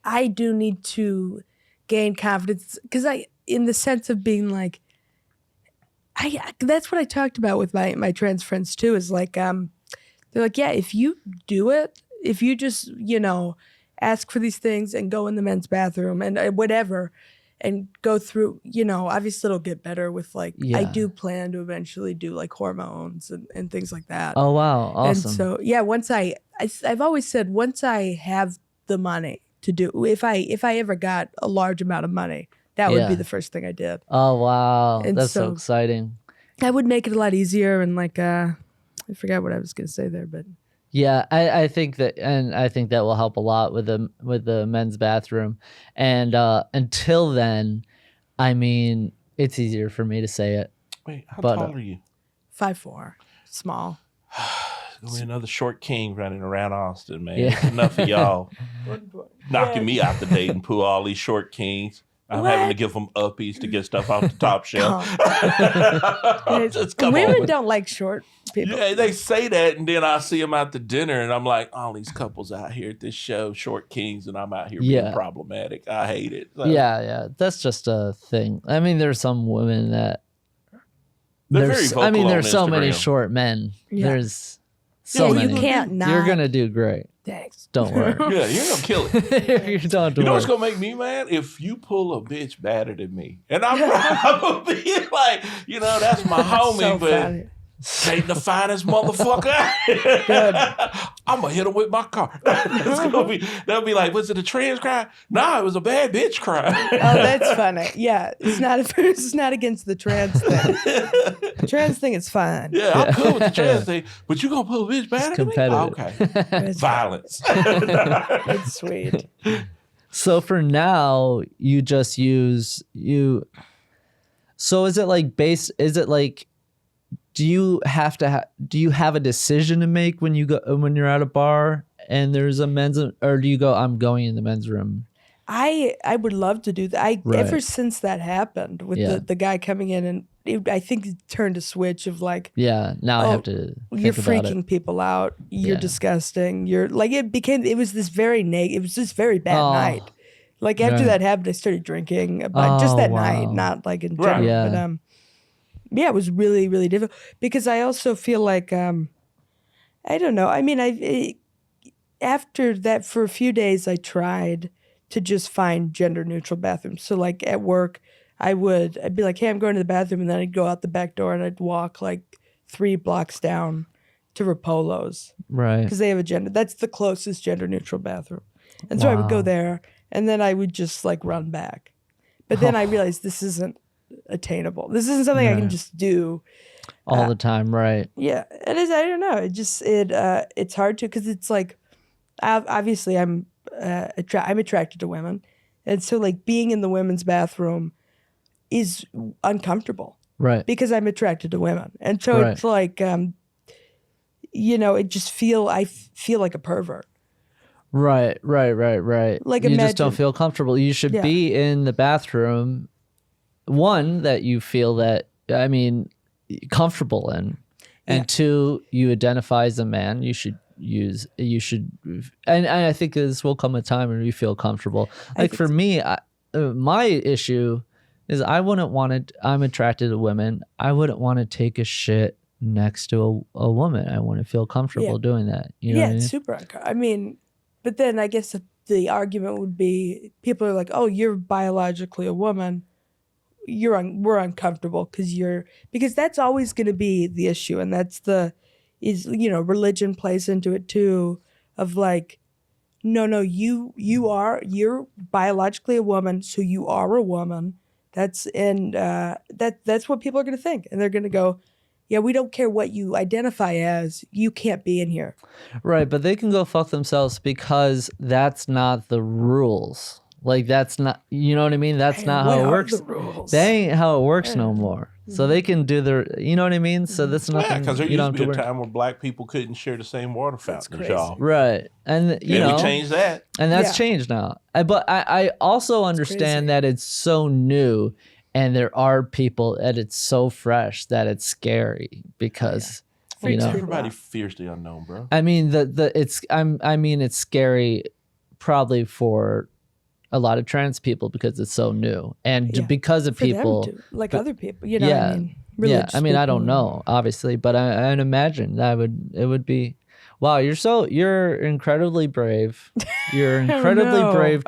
I do need to gain confidence because in the sense of being like, that's what I talked about with my trans friends too, is like, they're like, yeah, if you do it, if you just, ask for these things and go in the men's bathroom and whatever, and go through, obviously it'll get better with like, I do plan to eventually do like hormones and things like that. Oh, wow. Awesome. And so, once I've always said, once I have the money to do, if I ever got a large amount of money, that would be the first thing I did. Oh, wow. And that's so exciting. That would make it a lot easier. And like, I forgot what I was going to say there, but. Yeah, I think that will help a lot with the men's bathroom. And until then, I mean, it's easier for me to say it. Wait, how tall are you? 5'4", small. Gonna be another short king running around Austin, man. It's enough of y'all knocking me out the dating pool, all these short kings. I'm having to give them uppies to get stuff off the top shelf. Just Women don't like short people. Yeah, they say that, and then I see them out to dinner, and I'm like, all these couples out here at this show, short kings, and I'm out here being problematic. I hate it. So, yeah, that's just a thing. I mean, there's some women that they're very vocal on there's so many Instagram. short men. Yeah. There's so Yeah, many. you can't not. You're gonna do great. Thanks. Don't worry. Yeah, you're gonna kill it. You don't have to You know what's worry. gonna make me mad? If you pull a bitch badder than me, and I'm gonna be like, that's my homie, So but funny. ain't the finest motherfucker. I'm gonna hit him with my car. They'll be like, was it a trans cry? Nah, it was a bad bitch cry. Oh, that's funny. Yeah, it's not against the trans thing. The trans thing is fine. Yeah, I'm cool with the trans thing, but you gonna pull a bitch badder than me? competitive. Okay. It's Violence. It's sweet. So for now, you just use you. So is it like do you have to do you have a decision to make when you're at a bar and there's a men's, or do you go, I'm going in the men's room? I would love to do that. Right. Ever since that happened with the guy coming in, and I think it turned a switch of like, Yeah, now I have to think you're about freaking it. people out. You're Yeah. disgusting. You're like, it was this very bad Oh. night. Like after Yeah. that happened, I started drinking, but just Oh, that wow. night, not like in Right. general. Yeah. But yeah, it was really, really difficult because I also feel like, I don't know. I mean, after that, for a few days, I tried to just find gender neutral bathrooms. So like at work, I'd be like, hey, I'm going to the bathroom. And then I'd go out the back door and I'd walk like 3 blocks down to Rapolo's Right. because they have that's the closest gender neutral bathroom. And so I would go Wow. there and then I would just like run back. But then I realized this isn't attainable. This isn't something I can just do All the time, right? yeah, it is. I don't know. It's hard to because it's like, obviously I'm attracted to women, and so like being in the women's bathroom is uncomfortable Right. because I'm attracted to women, and so Right. it's like, I feel like a pervert. Right. Like, you just imagine- don't feel comfortable. You should Yeah. be in the bathroom, one, that you feel comfortable in, and Yeah. two, you identify as a man. And I think this will come a time when you feel comfortable. Like think for me, my issue is I'm attracted to women. I wouldn't want to take a shit next to a woman. I want to feel comfortable Yeah. doing that. You know Yeah, what I it's mean? super uncomfortable. I mean, but then I guess the argument would be people are like, oh, you're biologically a woman. We're uncomfortable because that's always going to be the issue. And religion plays into it too of like, no, you're biologically a woman. So you are a woman. That's what people are going to think. And they're going to go, yeah, we don't care what you identify as. You can't be in here. Right, but they can go fuck themselves because that's not the rules. Like that's not, you know what I mean? That's not how What it are works. the rules? That ain't how it works no more. So they can do you know what I mean? So that's Yeah, nothing. because there you used don't to have be to a worry. time where black people couldn't share the same water fountain as crazy. y'all. Right, and you And know, we changed that. and that's Yeah. changed now. But I also understand crazy. that it's so new, and there are people that it's so fresh that it's scary because you Freaks know. people Everybody out. fears the unknown, bro. I mean it's scary probably for a lot of trans people because it's so new and Yeah. because of For people. them to, like but- other people, you know what I mean? Yeah, Religious I mean I don't people. know obviously, but I'd imagine it would be. Wow, you're incredibly brave. You're incredibly Oh, no. brave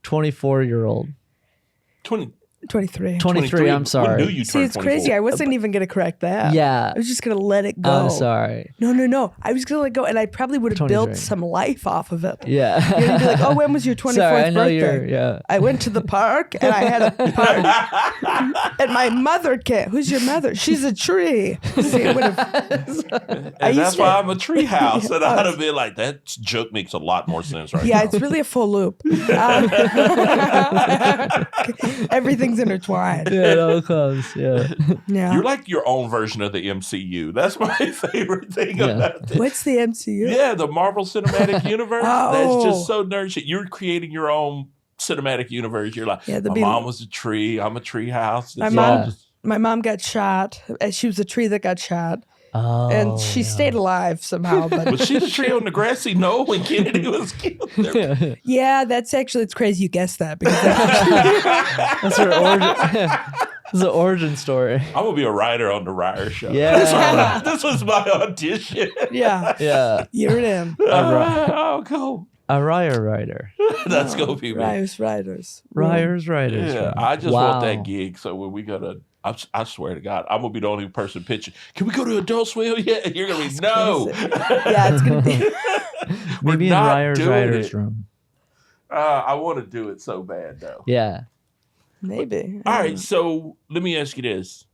24-year-old. 23. 23, I'm sorry. When do you See, turn it's crazy. 24? I wasn't even going to correct that. Yeah. I was just going to let it go. I'm sorry. No. I was going to let go, and I probably would have built 23. some life off of it. Yeah. You're going to be like, oh, when was your 24th Sorry, I know birthday? yeah. I went to the park, and I had a party. And my mother came. Who's your mother? She's a tree. See, it would have... And that's used to- why I'm a treehouse. And I'd have been like, that joke makes a lot more sense right Yeah, now. it's really a full loop. Everything's intertwined. Yeah, it all comes. Yeah. Yeah. You're like your own version of the MCU. That's my favorite thing Yeah. about it. What's the MCU? Yeah, the Marvel Cinematic Universe. Oh. That's just so nerd shit. You're creating your own cinematic universe. You're like, Yeah, my mom was a tree. I'm a tree house. My mom got shot. She was a tree that got shot. Oh, And she stayed alive somehow. But was she the tree on the grassy knoll when Kennedy was killed? yeah, that's actually, it's crazy you guessed that. Because That's her origin. It's an origin story. I'm going to be a writer on the Reier show. Yeah. This was my audition. yeah. Yeah. You're in. Oh, cool. A Reier writer. That's going to be me. Reiers Riders. Reier's writers. Yeah, I just want that gig. So when we go to, I swear to God, I'm going to be the only person pitching. Can we go to Adult Swim yet? You're going to be, no. Yeah, it's going to be. Maybe in Reier's writer's room. I want to do it so bad, though. Yeah. Maybe. All right, so let me ask you this.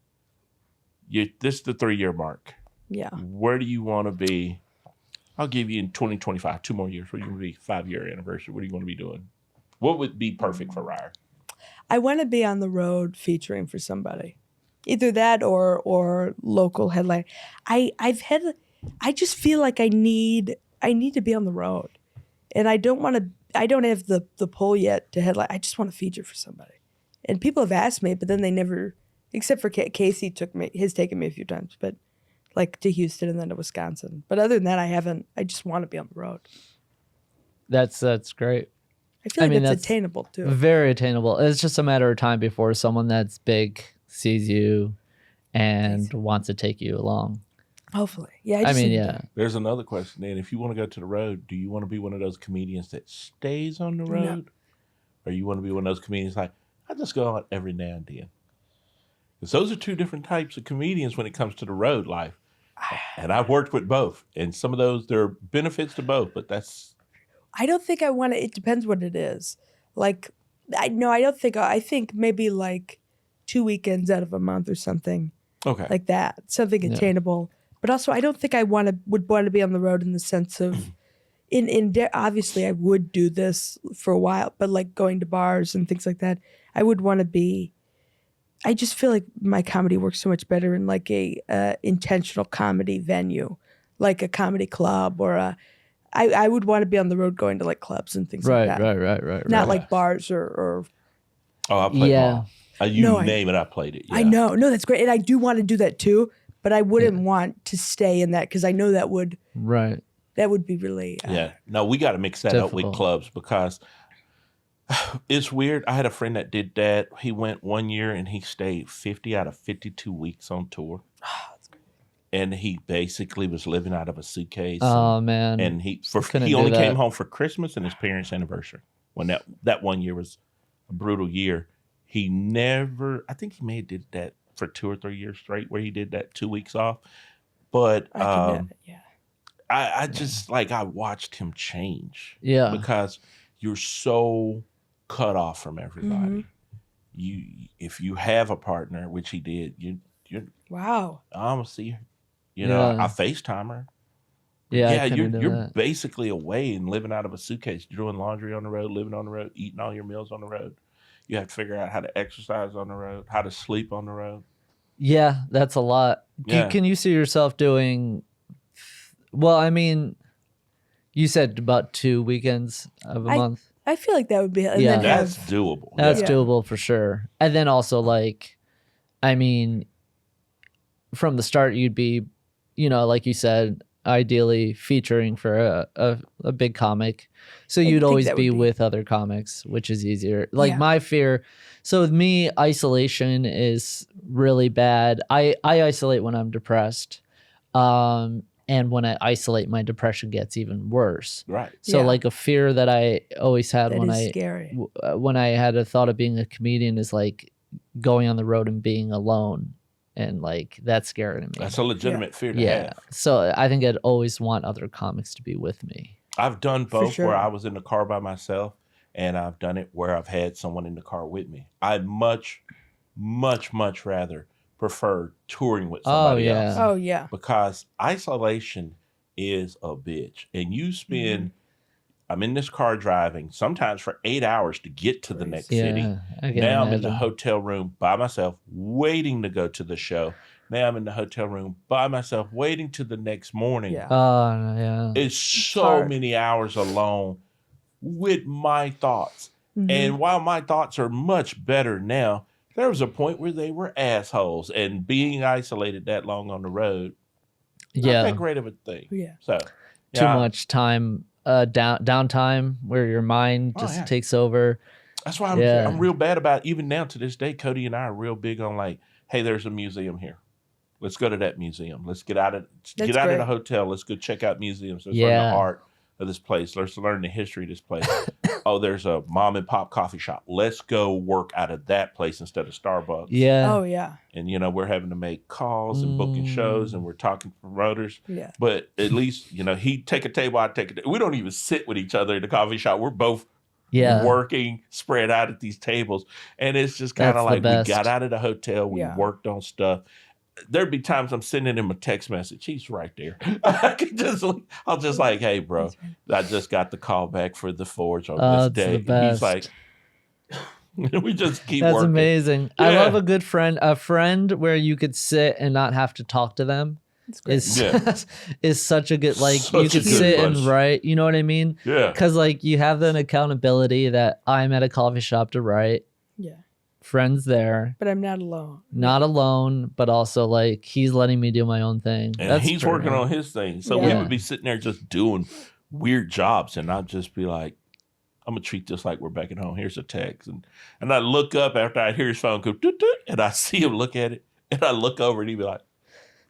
This is the 3-year mark. Yeah. Where do you want to be? I'll give you in 2025, 2 more years. Where do you want to be? 5-year anniversary. What do you want to be doing? What would be perfect for Reier? I want to be on the road featuring for somebody. Either that or local headline. I just feel like I need to be on the road. And I don't have the pull yet to headline. I just want to feature for somebody. And people have asked me, but then they never, except for Casey has taken me a few times, but like to Houston and then to Wisconsin. But other than that, I just want to be on the road. That's great. I feel like that's attainable too. Very attainable. It's just a matter of time before someone that's big sees you and wants to take you along. Hopefully. Yeah. There's another question, then. If you want to go to the road, do you want to be one of those comedians that stays on the road? No. Or you want to be one of those comedians like, I just go out every now and then? Because those are two different types of comedians when it comes to the road life. And I've worked with both. And some of those, there are benefits to both, but that's... I don't think I want to, it depends what it is. Like, I think maybe like 2 weekends out of a month or something. Okay. Like that. Something attainable. But also, I don't think I would want to be on the road in the sense of, obviously I would do this for a while, but like going to bars and things like that, I would want to be, I just feel like my comedy works so much better in like a intentional comedy venue, like a comedy club or I would want to be on the road going to like clubs and things like that. Right. Not like bars or. Oh, I played ball. Name it, I played it. Yeah. I know. No, that's great. And I do want to do that too, but I wouldn't want to stay in that because I know that would. Right. That would be really. No, we got to mix that up with clubs because it's weird. I had a friend that did that. He went 1 year and he stayed 50 out of 52 weeks on tour. Oh, that's great. And he basically was living out of a suitcase. Oh, man. And he only came home for Christmas and his parents' anniversary. When that 1 year was a brutal year. He never, I think he may have did that for 2 or 3 years straight where he did that 2 weeks off. But I just like, I watched him change. Yeah. Because you're so cut off from everybody. Mm-hmm. If you have a partner, which he did, you're wow. I'm gonna see her. I FaceTime her. Yeah, you're basically away and living out of a suitcase, doing laundry on the road, living on the road, eating all your meals on the road. You have to figure out how to exercise on the road, how to sleep on the road. Yeah, that's a lot. Yeah. Can you see yourself doing? Well, I mean, you said about 2 weekends of a month. I feel like that would be. Yeah, that's doable. That's doable for sure. And then also, like, I mean, from the start, you'd be, like you said, ideally featuring for a big comic. So you'd always be with other comics, which is easier. Like my fear. So with me, isolation is really bad. I isolate when I'm depressed. And when I isolate, my depression gets even worse. Right. So like a fear that I always had scary. When I had a thought of being a comedian is like going on the road and being alone. And like that's scary to me. That's a legitimate fear to have. So I think I'd always want other comics to be with me. I've done both where I was in the car by myself, and I've done it where I've had someone in the car with me. I'd much, much, much rather prefer touring with somebody else. Oh, yeah. Because isolation is a bitch. And you spend, I'm in this car driving, sometimes for 8 hours to get to the next city. Now I'm in the hotel room by myself, waiting to go to the show. Now I'm in the hotel room by myself, waiting to the next morning. Yeah. It's so many hours alone with my thoughts. And while my thoughts are much better now, there was a point where they were assholes, and being isolated that long on the road, not that great of a thing. Yeah. So too much time, downtime where your mind just takes over. That's why I'm real bad about it. Even now to this day, Cody and I are real big on like, hey, there's a museum here. Let's go to that museum. Let's get out of the hotel. Let's go check out museums. Let's learn the art of this place. Let's learn the history of this place. Oh, there's a mom and pop coffee shop. Let's go work out of that place instead of Starbucks. Yeah. Oh, yeah. And, we're having to make calls and booking shows, and we're talking to promoters. Yeah. But at least, he'd take a table, I'd take a table. We don't even sit with each other in the coffee shop. We're both working spread out at these tables. And it's just kind of like we got out of the hotel. We worked on stuff. There'd be times I'm sending him a text message. He's right there. I'll just like, hey, bro, I just got the call back for the Forge on this day. And he's like, we just keep working. That's amazing. Yeah. I love a good friend. A friend where you could sit and not have to talk to them is such a good, like, you could sit and write. You know what I mean? Yeah. Because, like, you have an accountability that I'm at a coffee shop to write. Yeah. Friends there, but I'm not alone. Not alone, but also like he's letting me do my own thing. And he's working on his thing. So we would be sitting there just doing weird jobs, and I'd just be like, I'm gonna treat this like we're back at home. Here's a text, and I look up after I hear his phone go doot, doot, and I see him look at it, and I look over and he'd be like,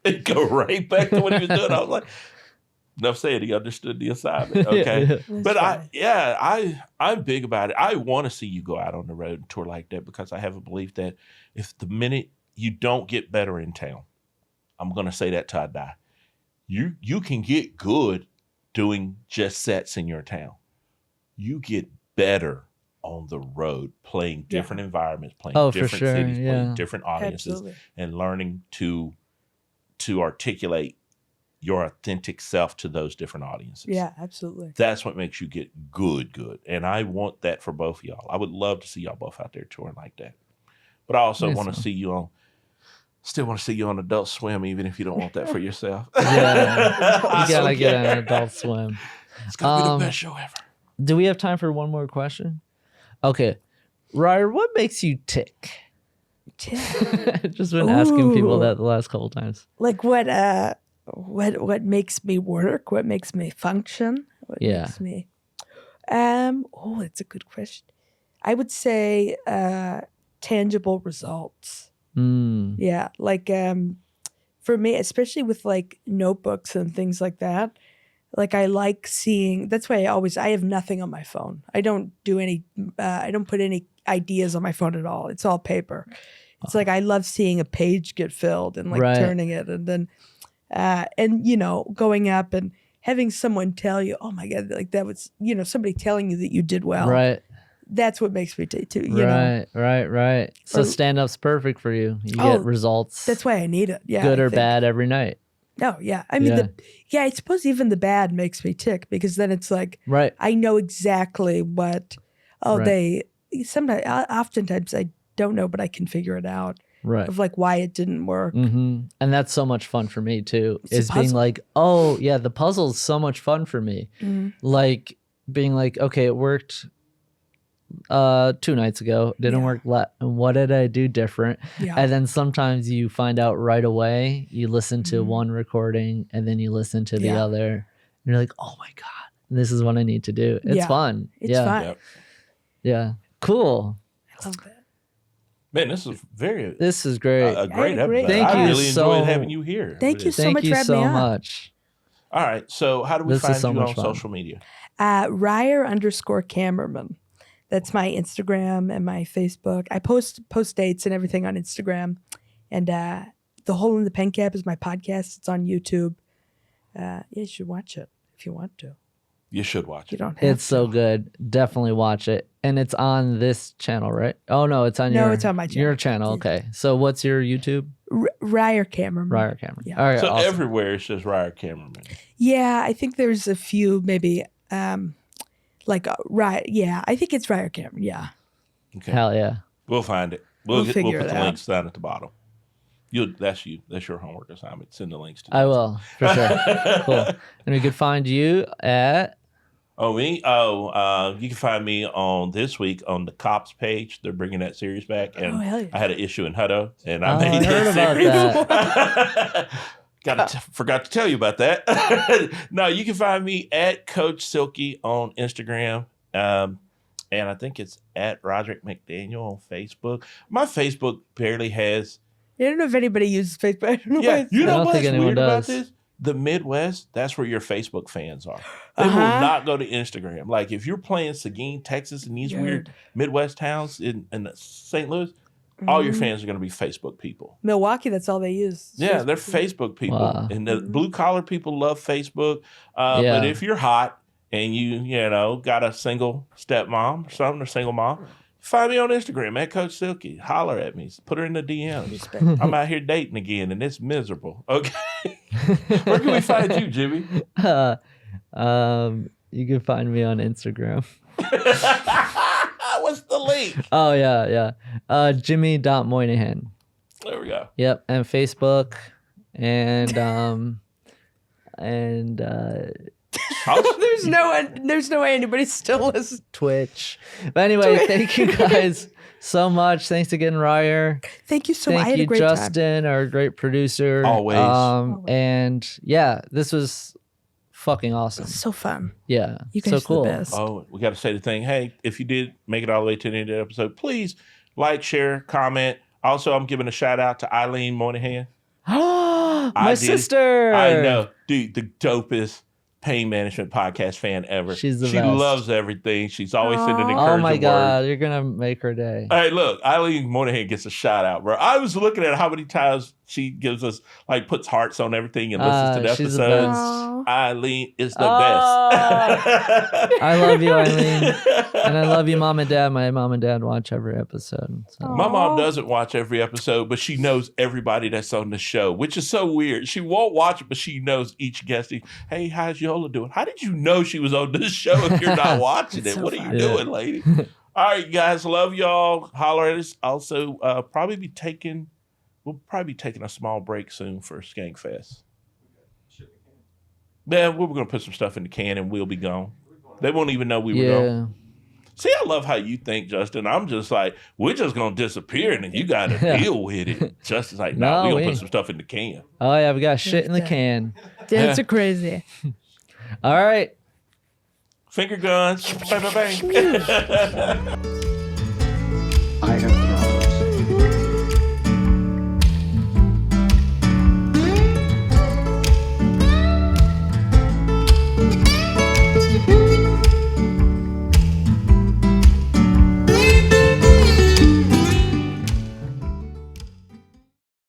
it'd go right back to what he was doing. I was like, enough said, he understood the assignment. Okay. But I'm big about it. I want to see you go out on the road and tour like that, because I have a belief that if the minute you don't get better in town, I'm going to say that till I die, you can get good doing just sets in your town. You get better on the road, playing different environments, playing different cities, playing different audiences, and learning to articulate your authentic self to those different audiences. Yeah, absolutely. That's what makes you get good. And I want that for both of y'all. I would love to see y'all both out there touring like that. But I also want to see you on, still want to see you on Adult Swim, even if you don't want that for yourself. Yeah, you gotta get an Adult Swim. It's gonna be the best show ever. Do we have time for one more question? Okay. Reier, what makes you tick? Just been asking people that the last couple times. Like what makes me work? What makes me function? What makes me it's a good question. I would say tangible results. Yeah, like for me, especially with like notebooks and things like that, like I like seeing, that's why I have nothing on my phone. I don't do any I don't put any ideas on my phone at all. It's all paper. It's like I love seeing a page get filled and like turning it, and then and going up and having someone tell you, oh my God, like that was, somebody telling you that you did well. Right. That's what makes me too. Right. So stand-up's perfect for you. You get results. That's why I need it. Yeah. Good or bad every night. No, yeah. I mean, I suppose even the bad makes me tick, because then it's like, I know exactly what, oftentimes I don't know, but I can figure it out. Right. Of like why it didn't work. And that's so much fun for me too. Is being like, oh yeah, the puzzle's so much fun for me. Like being like, okay, it worked 2 nights ago, didn't work. What did I do different? And then sometimes you find out right away. You listen to one recording and then you listen to the other. And you're like, oh my God, this is what I need to do. It's fun. It's fun. Yeah. Cool. I love that. Man, this is great. A great episode. Thank you. I really enjoyed having you here. Thank you so much for having me on. All right. So how do we find you on social media? Reier_Cammerman. That's my Instagram and my Facebook. I post dates and everything on Instagram. And The Hole in the Pen Cap is my podcast. It's on YouTube. You should watch it if you want to. You should watch it. You don't have It's so good. Definitely watch it. And it's on this channel, right? Oh, no, it's on it's on my channel. Your channel, okay. So what's your YouTube? Reier Cammerman. Reier Cammerman. Yeah. All right, so awesome. everywhere it's just Reier Cammerman. Yeah, I think there's a few maybe I think it's Reier Cammerman. Yeah. Okay. Hell yeah. We'll find it. We'll put figure the it out. links down at the bottom. That's your homework assignment. Send the links to I will, for sure. Cool. And we could find you at... Oh, me? Oh, you can find me on this week on the Cops page. They're bringing that series back. And hell yeah. I had an issue in Hutto, and I Oh, made I heard that about series. Forgot to tell you about that. No, you can find me at Coach Silky on Instagram. And I think it's at Roderick McDaniel on Facebook. My Facebook barely has. I don't know if anybody uses Facebook. I don't know why. You know don't what's think anyone weird about does. this? The Midwest, that's where your Facebook fans are. They will not go to Instagram. Like if you're playing Seguin, Texas, and these weird Midwest towns in St. Louis, all your fans are going to be Facebook people. Milwaukee, that's all they use. Yeah, they're Facebook people. Wow. And the blue collar people love Facebook. Yeah. But if you're hot and you got a single stepmom or something, or single mom, find me on Instagram at Coach Silky. Holler at me. Put her in the DMs. I'm out here dating again, and it's miserable. Okay. Where can we find you, Jimmy? You can find me on Instagram. What's the link? Oh, yeah. Jimmy.Moynihan. There we go. Yep. And Facebook. And, There's no way anybody's still listening. Twitch. But anyway, thank you guys so much. Thanks again, Reier. Thank you so much. I Thank had you, a great Justin, our great producer. Always. And yeah, this was fucking awesome. time. So fun. Yeah. You guys so are cool. the best. Oh, we got to say the thing. Hey, if you did make it all the way to the end of the episode, please like, share, comment. Also, I'm giving a shout out to Eileen Moynihan. My sister. I know. Dude, the dopest pain management podcast fan ever. She's the she best. loves everything. She's always sending encouraging Oh my God, words. you're gonna make her day. Hey, look, Eileen Moynihan gets a shout out, bro. I was looking at how many times she gives us, like, puts hearts on everything and listens to the She's the episodes. best. Eileen is the Oh. best. I love you, Eileen, and I love you, Mom and Dad. My mom and dad watch every episode. So. My mom doesn't watch every episode, but she knows everybody that's on the show, which is so weird. She won't watch it, but she knows each guest. Hey, how's Yola doing? How did you know she was on this show if you're not watching it? so What are you funny. doing, lady? All right, guys, love y'all. Holler at us. Also, we'll probably be taking a small break soon for Skankfest. Yeah, we're going to put some stuff in the can and we'll be gone. They won't even know we were gone. See, I love how you think, Justin. I'm just like, we're just going to disappear and then you got to deal with it. Justin's like, no, we're going to put some stuff in the can. Oh yeah, we got shit in the can. That's crazy. All right. Finger guns. Bang, bang, bang.